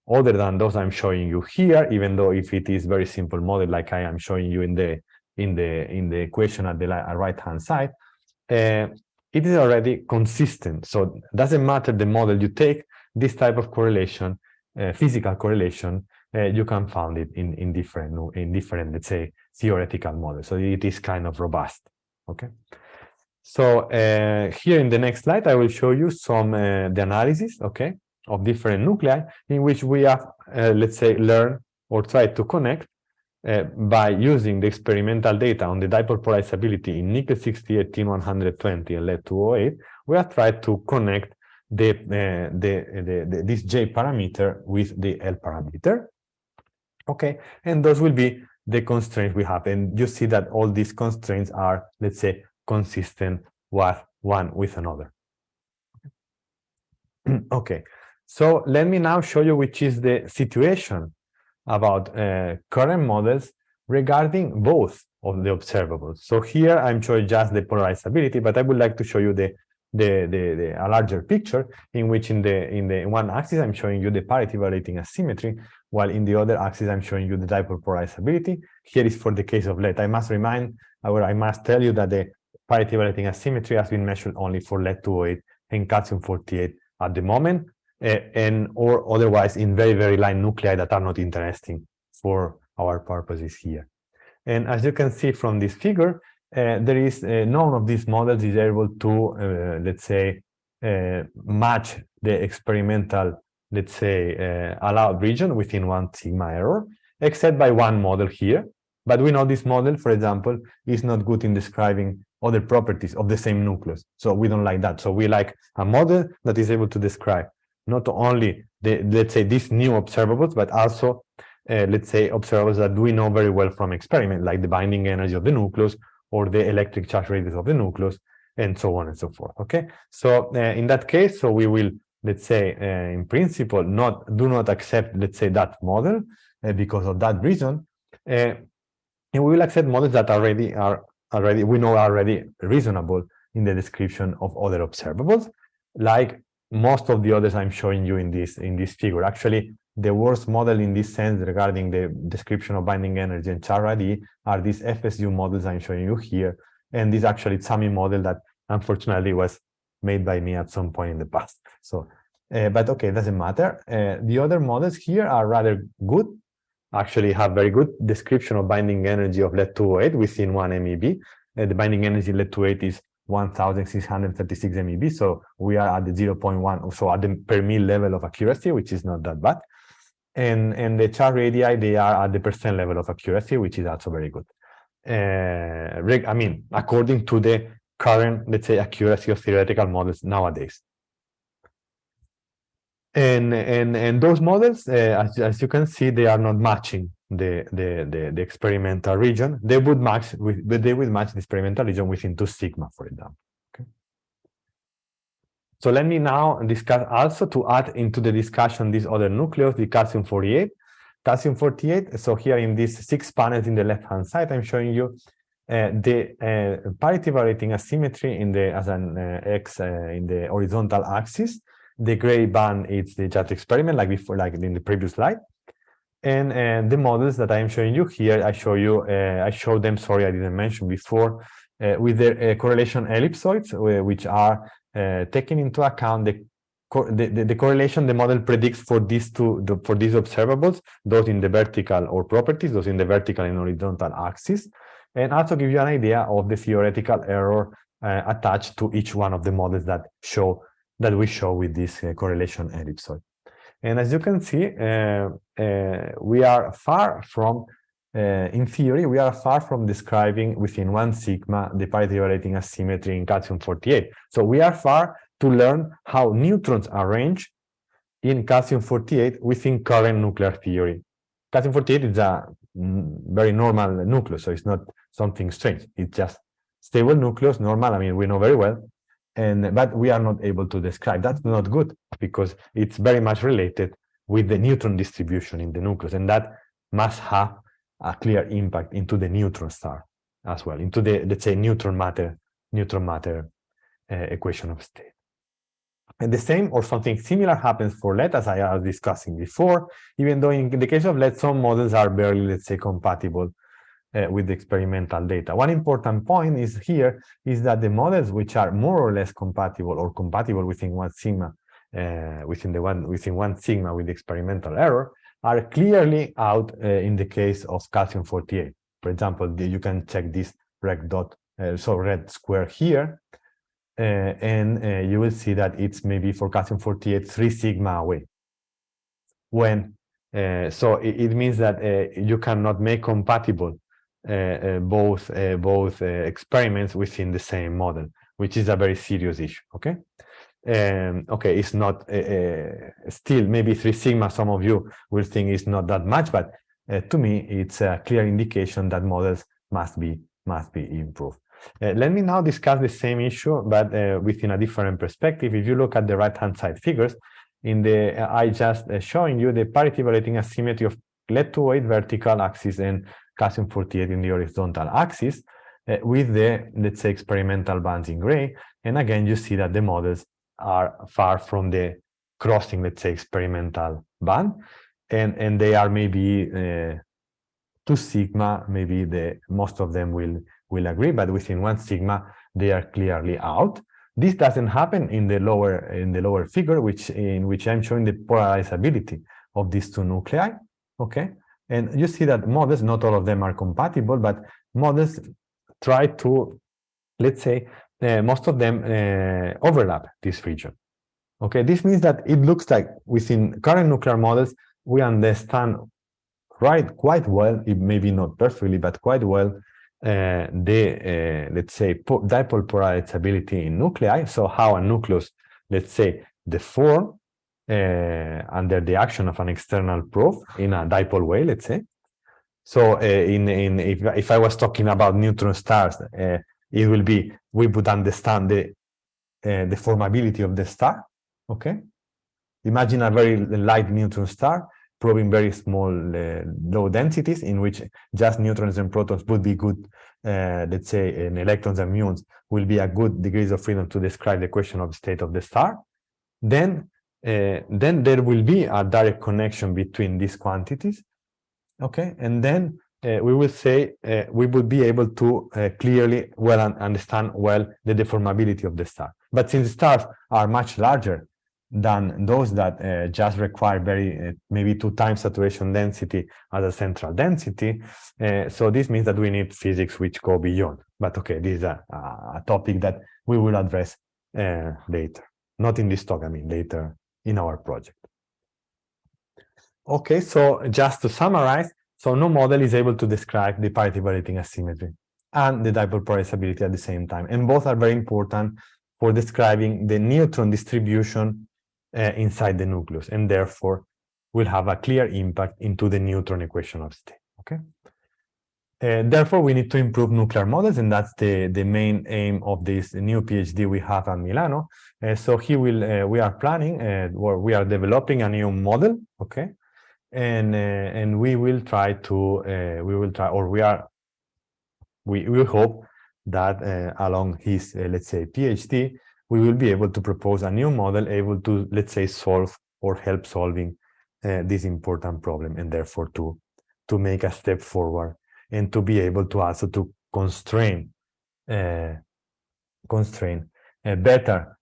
other than those I'm showing you here, even though if it is very simple model like I am showing you in the equation at the right hand side, it is already consistent. So it doesn't matter the model you take, this type of correlation, physical correlation, you can find it in different, let's say, theoretical models. So it is kind of robust. Okay. So here in the next slide, I will show you some the analysis, okay, of different nuclei in which we have, let's say, learned or tried to connect by using the experimental data on the dipole polarizability in nickel 68, tin 120, and lead 208, we have tried to connect this J parameter with the L parameter. Okay, and those will be the constraints we have. And you see that all these constraints are, let's say, consistent with one with another. Okay, so let me now show you which is the situation about current models regarding both of the observables. So here I'm showing just the polarizability, but I would like to show you a larger picture in which in the one axis I'm showing you the parity violating asymmetry, while in the other axis I'm showing you the dipole polarizability. Here is for the case of lead. I must tell you that the parity violating asymmetry has been measured only for lead 208 and calcium 48 at the moment, or otherwise in very, very light nuclei that are not interesting for our purposes here. And as you can see from this figure, there is none of these models is able to, let's say, match the experimental, let's say, allowed region within 1 sigma error, except by one model here. But we know this model, for example, is not good in describing other properties of the same nucleus. So we don't like that. So we like a model that is able to describe not only let's say, these new observables, but also, let's say, observables that we know very well from experiment, like the binding energy of the nucleus or the electric charge radius of the nucleus, and so on and so forth. Okay, so in that case, so we will, let's say, in principle, do not accept, let's say, that model because of that reason, and we will accept models that we know are already reasonable in the description of other observables, like most of the others I'm showing you in this figure. Actually, the worst model in this sense regarding the description of binding energy and charge radii are these FSU models I'm showing you here, and this actually SAMI model that unfortunately was made by me at some point in the past. So, but okay, it doesn't matter. The other models here are rather good, actually have very good description of binding energy of lead 208 within 1 MeV. The binding energy lead 208 is 1,636 MeV, so we are at the 0.1, so at the per mil level of accuracy, which is not that bad. And the charge radii, they are at the percent level of accuracy, which is also very good. I mean, according to the current, let's say, accuracy of theoretical models nowadays. And those models, as you can see, they are not matching the experimental region. They would match the experimental region within 2 sigma, for example. Okay. So let me now discuss also to add into the discussion this other nucleus, the calcium 48. Calcium 48. So here in these 6 panels in the left-hand side, I'm showing you the parity violating asymmetry in the in the horizontal axis. The gray band is the just experiment, like before, like in the previous slide. And the models that I am showing you here, I showed them, sorry, I didn't mention before, with the correlation ellipsoids, which are taking into account the correlation the model predicts for these for these observables, those in the vertical or properties, those in the vertical and horizontal axis, and also give you an idea of the theoretical error attached to each one of the models that we show with this correlation ellipsoid. And as you can see, we are far from, in theory, we are far from describing within 1 sigma the parity violating asymmetry in calcium 48. So we are far to learn how neutrons arrange in calcium 48 within current nuclear theory. Calcium 48 is a very normal nucleus, so it's not something strange. It's just stable nucleus, normal, I mean, we know very well. But we are not able to describe. That's not good, because it's very much related with the neutron distribution in the nucleus, and that must have a clear impact into the neutron star as well, into the, let's say, neutron matter equation of state. And the same or something similar happens for lead, as I was discussing before, even though in the case of lead, some models are barely, let's say, compatible with the experimental data. One important point is that the models which are more or less compatible or compatible within 1 sigma, within 1 sigma with the experimental error, are clearly out in the case of calcium 48. For example, you can check this red square here, and you will see that it's maybe for calcium 48 3 sigma away. When So it means that you cannot make compatible both experiments within the same model, which is a very serious issue. Okay. Okay, it's not still maybe 3 sigma. Some of you will think it's not that much, but to me, it's a clear indication that models must be improved. Let me now discuss the same issue, but within a different perspective. If you look at the right-hand side figures, in the I just showing you the parity violating asymmetry of lead-208 vertical axis and calcium-48 in the horizontal axis, with the, let's say, experimental bands in gray. And again, you see that the models are far from the crossing, let's say, experimental band, and they are maybe 2 sigma, maybe most of them will agree, but within 1 sigma they are clearly out. This doesn't happen in the lower figure, in which I'm showing the polarizability of these 2 nuclei. Okay, and you see that models, not all of them are compatible, but models try to, let's say, most of them overlap this region. Okay, this means that it looks like within current nuclear models, we understand quite well, maybe not perfectly, but quite well, let's say, dipole polarizability in nuclei. So how a nucleus, let's say, deform under the action of an external probe in a dipole way, let's say. So if I was talking about neutron stars, it will be, we would understand the deformability of the star. Okay, imagine a very light neutron star probing very small low densities in which just neutrons and protons would be good, let's say, and electrons and muons will be a good degrees of freedom to describe the equation of state of the star. Then there will be a direct connection between these quantities. Okay, and then we will say we would be able to clearly understand well the deformability of the star. But since stars are much larger than those that just require maybe 2 times saturation density as a central density, so this means that we need physics which go beyond. But okay, this is a topic that we will address later, not in this talk, I mean later in our project. Okay, so just to summarize, so no model is able to describe the parity violating asymmetry and the dipole polarizability at the same time, and both are very important for describing the neutron distribution inside the nucleus, and therefore will have a clear impact into the neutron equation of state. Okay. Therefore, we need to improve nuclear models, and that's the main aim of this new PhD we have at Milano. So we are planning, or we are developing a new model. Okay. And we will try to we will hope that along his let's say PhD, we will be able to propose a new model able to, let's say, solve or help solving this important problem, and therefore to make a step forward and to be able to also to constrain better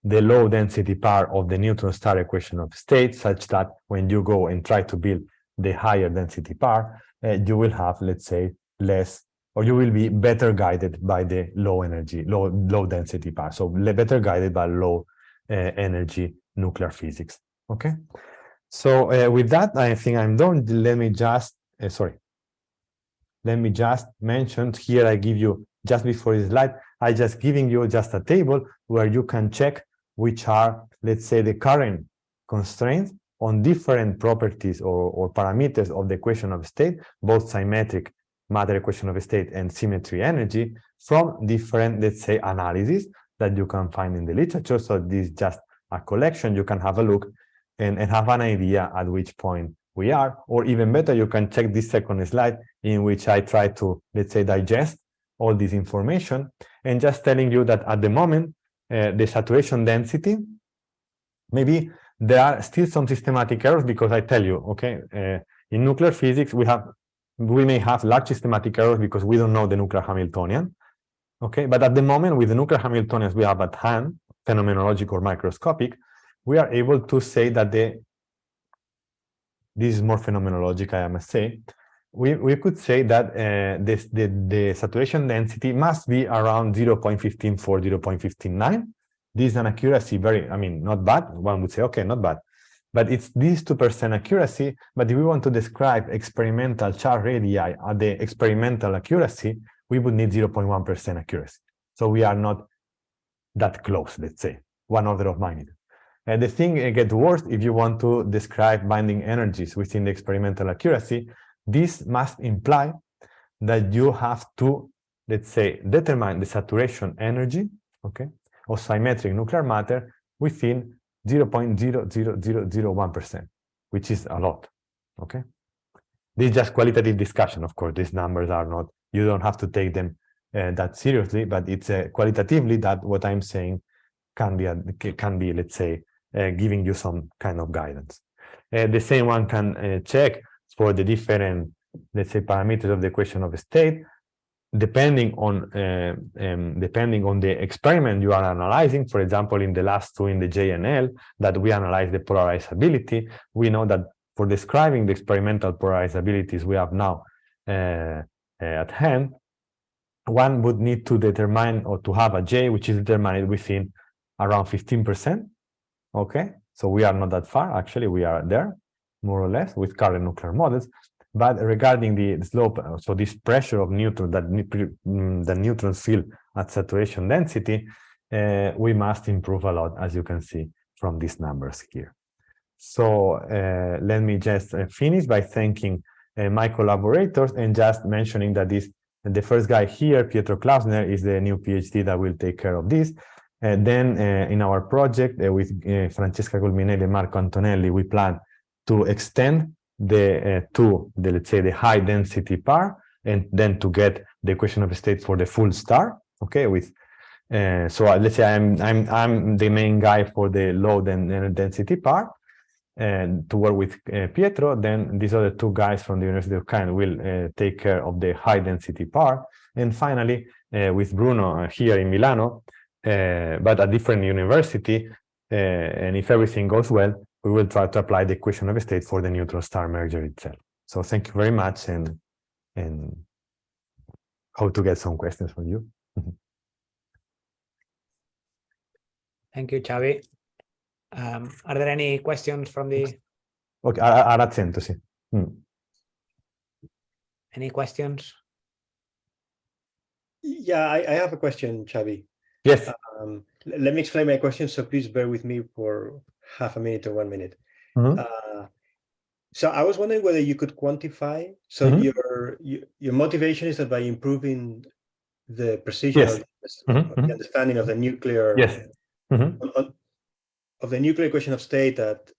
the low density part of the neutron star equation of state, such that when you go and try to build the higher density part, you will have, let's say, less, or you will be better guided by the low density part. So better guided by low energy nuclear physics. Okay. So with that, I think I'm done. Let me just, mention here, I give you just before this slide, I just giving you just a table where you can check which are, let's say, the current constraints on different properties or parameters of the equation of state, both symmetric matter equation of state and symmetry energy, from different, let's say, analyses that you can find in the literature. So this is just a collection. You can have a look and have an idea at which point we are, or even better, you can check this second slide in which I try to, let's say, digest all this information, and just telling you that at the moment, the saturation density, maybe there are still some systematic errors, because I tell you, okay, in nuclear physics, we may have large systematic errors because we don't know the nuclear Hamiltonian, okay? But at the moment, with the nuclear Hamiltonians we have at hand, phenomenologic or microscopic, we are able to say that this is more phenomenologic, I must say. We could say that the saturation density must be around 0.154, 0.159. This is an accuracy not bad. One would say, okay, not bad. but it's this 2% accuracy. But if we want to describe experimental charge radii at the experimental accuracy, we would need 0.1% accuracy. So we are not that close, let's say, 1 order of magnitude. And the thing gets worse if you want to describe binding energies within the experimental accuracy. This must imply that you have to, let's say, determine the saturation energy, okay, of symmetric nuclear matter within 0.00001%, which is a lot, okay? This is just qualitative discussion, of course. These numbers are not, you don't have to take them that seriously, but it's qualitatively that what I'm saying can be, let's say, giving you some kind of guidance. The same one can check for the different, let's say, parameters of the equation of state, depending on the experiment you are analyzing. For example, in the last two in the JNL, that we analyze the polarizability, we know that for describing the experimental polarizabilities we have now at hand, one would need to determine or to have a J which is determined within around 15%. Okay, so we are not that far. Actually, we are there, more or less, with current nuclear models. But regarding the slope, so this pressure of neutron that the neutrons feel at saturation density, we must improve a lot, as you can see from these numbers here. So let me just finish by thanking my collaborators and just mentioning that the first guy here, Pietro Klausner, is the new PhD that will take care of this. Then in our project with Francesca Colminelli and Marco Antonelli, we plan to extend let's say the high density part, and then to get the equation of state for the full star. Okay, with so let's say I'm the main guy for the low density part, and to work with Pietro. Then these other two guys from the University of Caen will take care of the high density part, and finally with Bruno here in Milano, but a different university, and if everything goes well, we will try to apply the equation of state for the neutron star merger itself. So thank you very much, and hope to get some questions from you. Thank you, Xavi. Are there any questions from the... Okay, ad accento, sì. Any questions? Yeah, I have a question, Xavi. Yes. Let me explain my question, so please bear with me for half a minute or 1 minute. So I was wondering whether you could quantify, so your motivation is that by improving the precision of the understanding of the nuclear of the nuclear equation of state at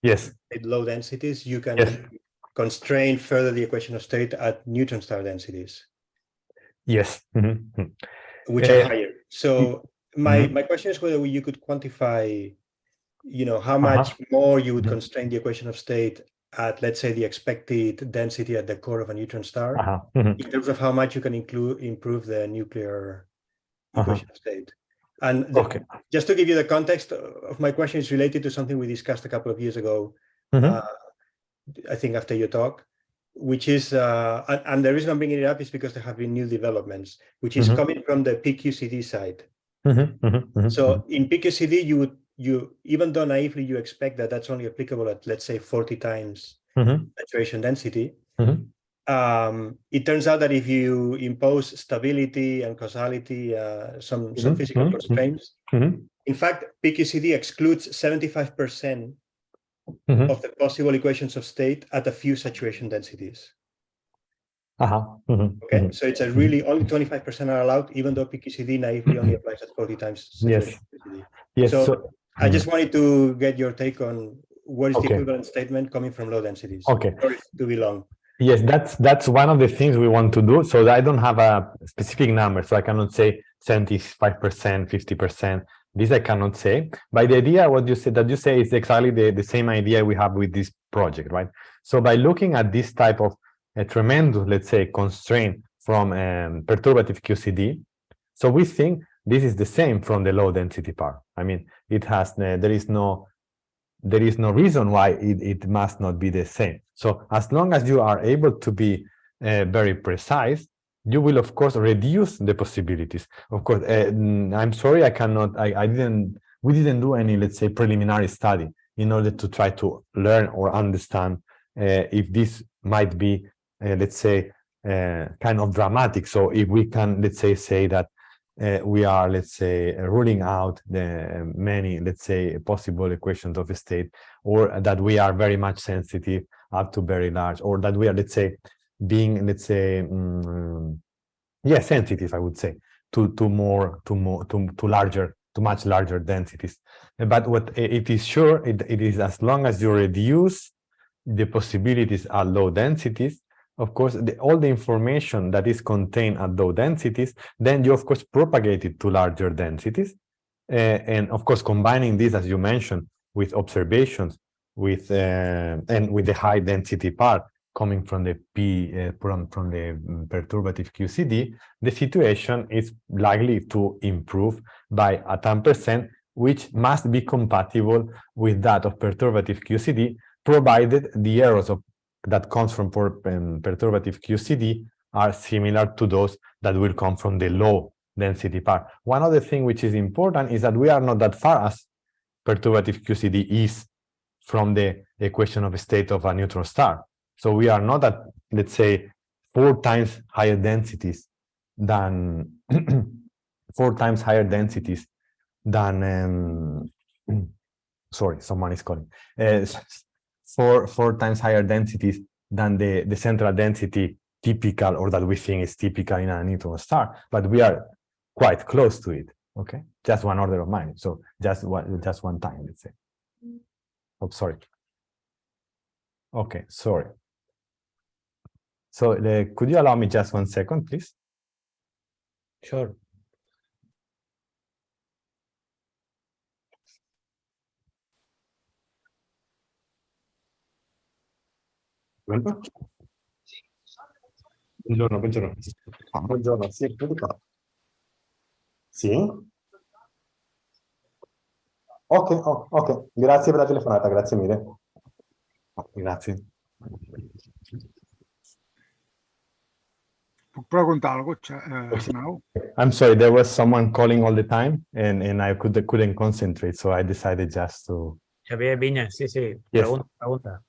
low densities, you can constrain further the equation of state at neutron star densities. Yes. Which are higher. So my question is whether you could quantify, how much more you would constrain the equation of state at, let's say, the expected density at the core of a neutron star, in terms of how much you can improve the nuclear equation of state. And just to give you the context of my question, is related to something we discussed a couple of years ago, I think after your talk, which is, and the reason I'm bringing it up is because there have been new developments, which is coming from the PQCD side. So in PQCD, you even though naively you expect that that's only applicable at, let's say, 40 times saturation density, it turns out that if you impose stability and causality, some physical constraints, in fact, PQCD excludes 75% of the possible equations of state at a few saturation densities. Okay, so it's a really only 25% are allowed, even though PQCD naively only applies at 40 times saturation density. So I just wanted to get your take on what is the equivalent statement coming from low densities. Sorry to be long. Yes, that's one of the things we want to do. So I don't have a specific number, so I cannot say 75%, 50%. This I cannot say. But the idea, what you said, is exactly the same idea we have with this project, right? So by looking at this type of a tremendous, let's say, constraint from perturbative QCD, so we think this is the same from the low density part. I mean, it has there is no reason why it must not be the same. So as long as you are able to be very precise, you will of course reduce the possibilities. Of course, I'm sorry, I cannot. We didn't do any, let's say, preliminary study in order to try to learn or understand if this might be, let's say, kind of dramatic. So if we can, let's say that we are, let's say, ruling out the many, let's say, possible equations of a state, or that we are very much sensitive up to very large, or that we are, let's say, being, let's say, yeah, sensitive, I would say, to much larger densities. But what it is sure, it is as long as you reduce the possibilities at low densities, of course, all the information that is contained at low densities, then you, of course, propagate it to larger densities. And of course, combining this, as you mentioned, with observations, with and with the high density part coming from the from the perturbative QCD, the situation is likely to improve by a 10%, which must be compatible with that of perturbative QCD, provided the errors that comes from perturbative QCD are similar to those that will come from the low density part. One other thing which is important is that we are not that far as perturbative QCD is from the equation of a state of a neutron star. So we are not at, let's say, 4 times higher densities than 4 times higher densities than sorry, someone is calling. 4 times higher densities than the central density typical, or that we think is typical in a neutron star, but we are quite close to it. Okay, just one order of magnitude. So just one time, let's say. Oh, sorry. Okay, sorry. So could you allow me just 1 second, please? Sure. Buongiorno, buongiorno. Buongiorno, sì, sì? Ok, ok, grazie per la telefonata, grazie mille. Grazie. Preguntar algo, Arnau? I'm sorry, there was someone calling all the time, and I couldn't concentrate, so I decided just to... Xavier Viña, sí, sí. Yes. Pregunta.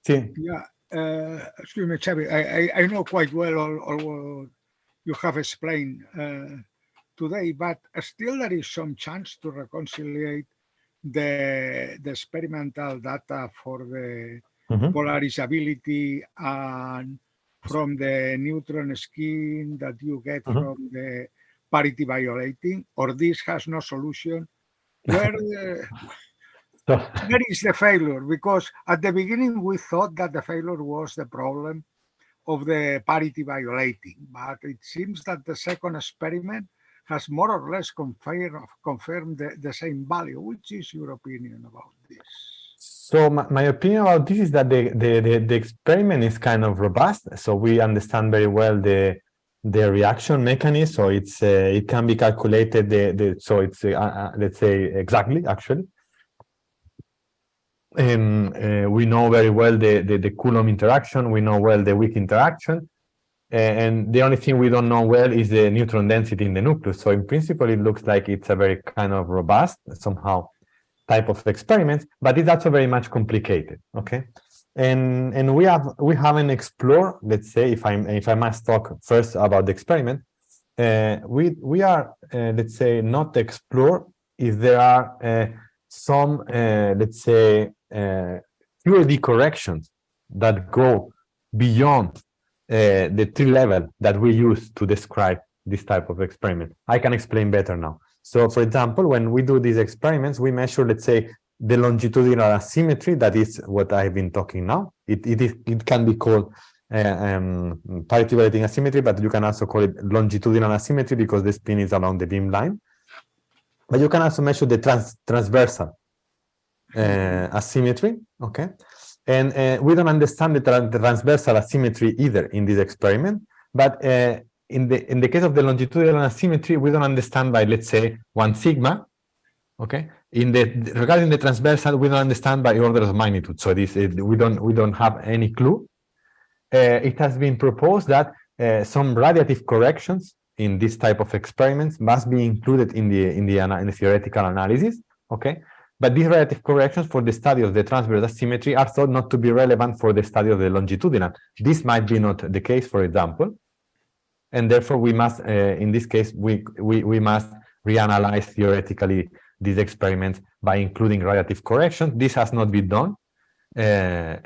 Sí. Yeah, excuse me, Xavi, I know quite well all what you have explained today, but still there is some chance to reconcile the experimental data for the polarizability and from the neutron scheme that you get from the parity violating, or this has no solution? Where is the failure? Because at the beginning we thought that the failure was the problem of the parity violating, but it seems that the second experiment has more or less confirmed the same value. Which is your opinion about this? So my opinion about this is that the experiment is kind of robust. So we understand very well the reaction mechanism. So it can be calculated. So it's let's say exactly actually. And we know very well the Coulomb interaction. We know well the weak interaction. And the only thing we don't know well is the neutron density in the nucleus. So in principle, it looks like it's a very kind of robust somehow type of experiment, but it's also very much complicated. Okay, and we haven't explored. Let's say if I must talk first about the experiment, we are let's say not explore if there are some let's say QED corrections that go beyond the 3 level that we use to describe this type of experiment. I can explain better now. So, for example, when we do these experiments, we measure, let's say, the longitudinal asymmetry. That is what I've been talking now. It can be called parity violating asymmetry, but you can also call it longitudinal asymmetry because the spin is along the beam line. But you can also measure the transversal asymmetry. Okay. And we don't understand the transversal asymmetry either in this experiment, but in the case of the longitudinal asymmetry, we don't understand by, let's say, 1 sigma. Okay. Regarding the transversal, we don't understand by order of magnitude. So we don't have any clue. It has been proposed that some radiative corrections in this type of experiments must be included in the theoretical analysis. Okay. But these relative corrections for the study of the transverse asymmetry are thought not to be relevant for the study of the longitudinal. This might be not the case, for example, and therefore we must, in this case, we must reanalyze theoretically these experiments by including relative correction. This has not been done, but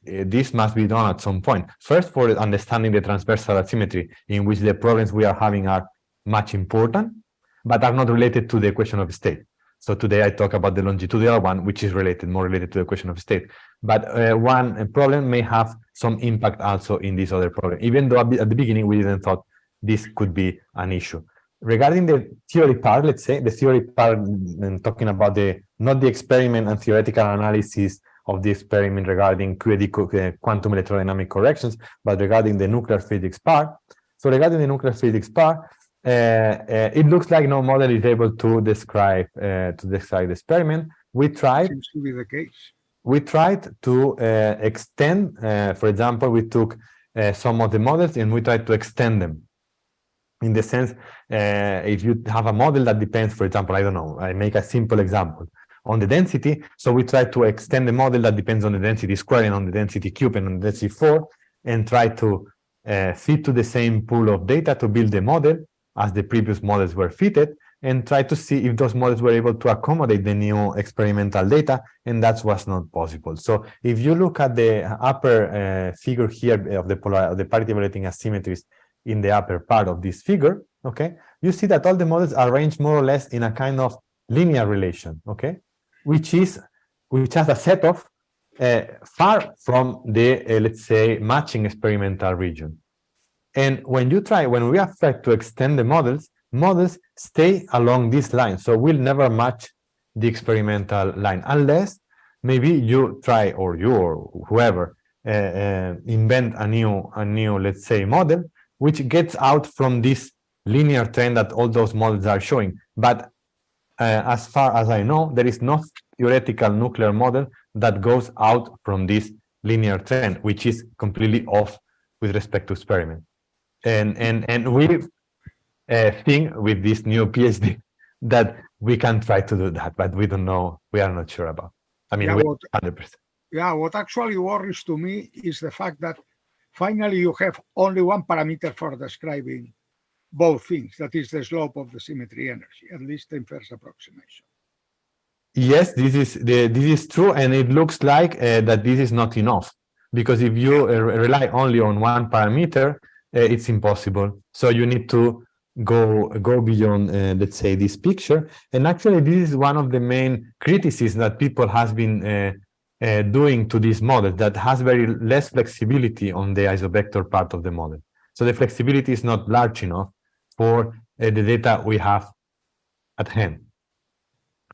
this must be done at some point. First, for understanding the transversal asymmetry, in which the problems we are having are much important, but are not related to the equation of state. So today I talk about the longitudinal one, which is more related to the equation of state. But one problem may have some impact also in this other problem, even though at the beginning we didn't thought this could be an issue. Regarding the theory part, let's say, the theory part, talking about not the experiment and theoretical analysis of the experiment regarding QED, quantum electrodynamic corrections, but regarding the nuclear physics part. So regarding the nuclear physics part, it looks like no model is able to describe the experiment. We tried. Seems to be the case. We tried to extend. For example, we took some of the models and we tried to extend them. In the sense, if you have a model that depends, for example, I don't know, I make a simple example on the density. So we try to extend the model that depends on the density square and on the density cube and on the density 4, and try to fit to the same pool of data to build the model as the previous models were fitted, and try to see if those models were able to accommodate the new experimental data, and that was not possible. So if you look at the upper figure here of the parity violating asymmetries in the upper part of this figure, okay, you see that all the models are arranged more or less in a kind of linear relation, okay, which has a set of far from the let's say matching experimental region. And when we have tried to extend the models stay along this line, so we'll never match the experimental line unless maybe you try, or you or whoever invent a new let's say model which gets out from this linear trend that all those models are showing. But as far as I know, there is no theoretical nuclear model that goes out from this linear trend, which is completely off with respect to experiment. And we think with this new PhD that we can try to do that, but we don't know, we are not sure about. I mean, Yeah, 100%. Yeah, what actually worries to me is the fact that finally you have only one parameter for describing both things, that is the slope of the symmetry energy, at least in first approximation. Yes, this is true, and it looks like that this is not enough, because if you rely only on one parameter, it's impossible. So you need to go beyond, let's say, this picture. And actually, this is one of the main criticisms that people has been doing to this model, that has very less flexibility on the isobector part of the model. So the flexibility is not large enough for the data we have at hand,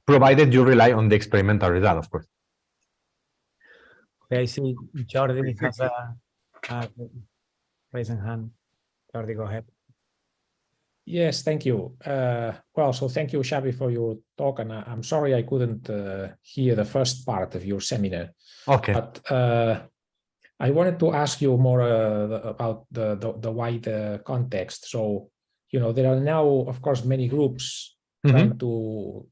provided you rely on the experimental result, of course. Okay, I see Jordi has a raising hand. Jordi, go ahead. Yes, thank you. Well, so thank you, Xavi, for your talk, and I'm sorry I couldn't hear the first part of your seminar. Okay. But I wanted to ask you more about the wider context. So, you know, there are now, of course, many groups trying to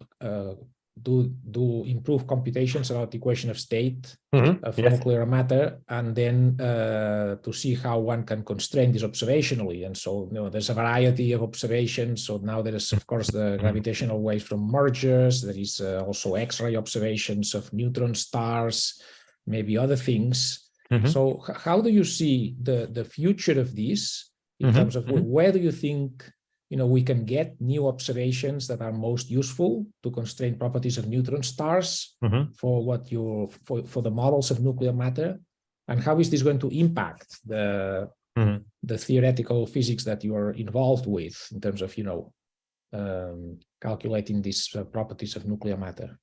do improve computations about the equation of state of nuclear matter, and then to see how one can constrain this observationally. And so, you know, there's a variety of observations. So now there is, of course, the gravitational waves from mergers. There is also X-ray observations of neutron stars, maybe other things. So how do you see the future of this in terms of where do you think, you know, we can get new observations that are most useful to constrain properties of neutron stars for what for the models of nuclear matter, and how is this going to impact the theoretical physics that you are involved with in terms of, you know, calculating these properties of nuclear matter?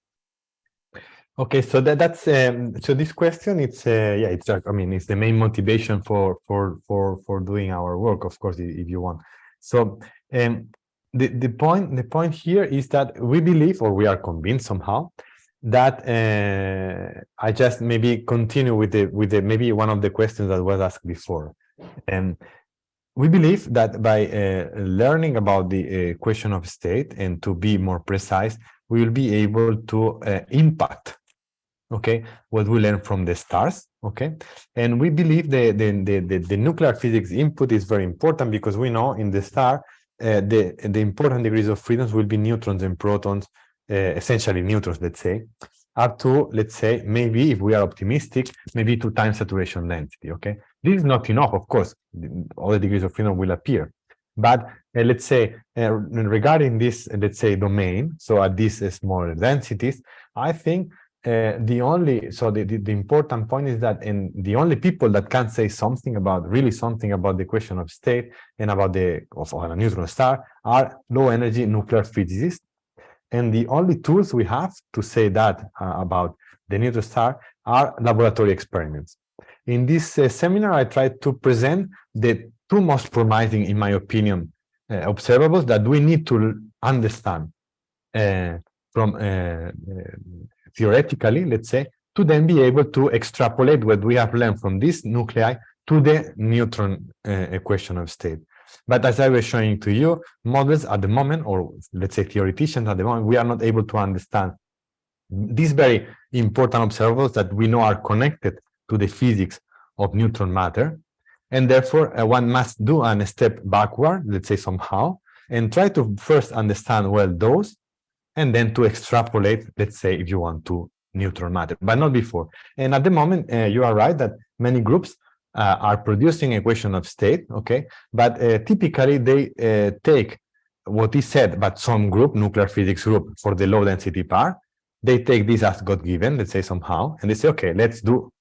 Okay, so that's so this question, it's it's I mean, it's the main motivation for doing our work, of course, if you want. So the point here is that we believe, or we are convinced somehow, that I just maybe continue with the maybe one of the questions that was asked before. We believe that by learning about the equation of state, and to be more precise, we will be able to impact, okay, what we learn from the stars, okay? And we believe the nuclear physics input is very important because we know in the star, the important degrees of freedoms will be neutrons and protons, essentially neutrons, let's say, up to, let's say, maybe if we are optimistic, maybe 2 times saturation density, okay? This is not enough, of course, all the degrees of freedom will appear. But let's say, regarding this, let's say, domain, so at these smaller densities, I think the important point is that the only people that can say something about, really something about the question of state and about of a neutron star are low energy nuclear physicists. And the only tools we have to say that about the neutron star are laboratory experiments. In this seminar, I tried to present the 2 most promising, in my opinion, observables that we need to understand from theoretically, let's say, to then be able to extrapolate what we have learned from this nuclei to the neutron equation of state. But as I was showing to you, models at the moment, or let's say theoreticians at the moment, we are not able to understand these very important observables that we know are connected to the physics of neutron matter. And therefore, one must do a step backward, let's say somehow, and try to first understand well those, and then to extrapolate, let's say, if you want to, neutron matter, but not before. And at the moment, you are right that many groups are producing equation of state, okay? But typically they take what is said, but some group, nuclear physics group, for the low density part, they take this as God-given, let's say somehow, and they say, okay, let's do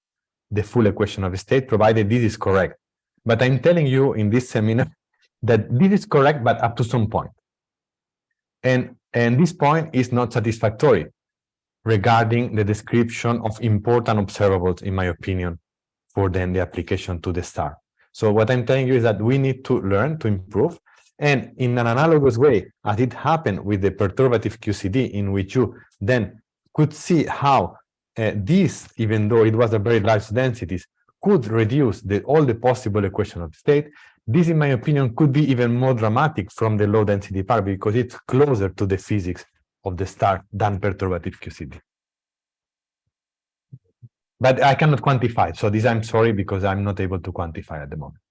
the full equation of state, provided this is correct. But I'm telling you in this seminar that this is correct, but up to some point. And this point is not satisfactory regarding the description of important observables, in my opinion, for then the application to the star. So what I'm telling you is that we need to learn to improve. And in an analogous way, as it happened with the perturbative QCD, in which you then could see how this, even though it was a very large densities, could reduce all the possible equation of state. This, in my opinion, could be even more dramatic from the low density part because it's closer to the physics of the star than perturbative QCD. But I cannot quantify. So this, I'm sorry, because I'm not able to quantify at the moment.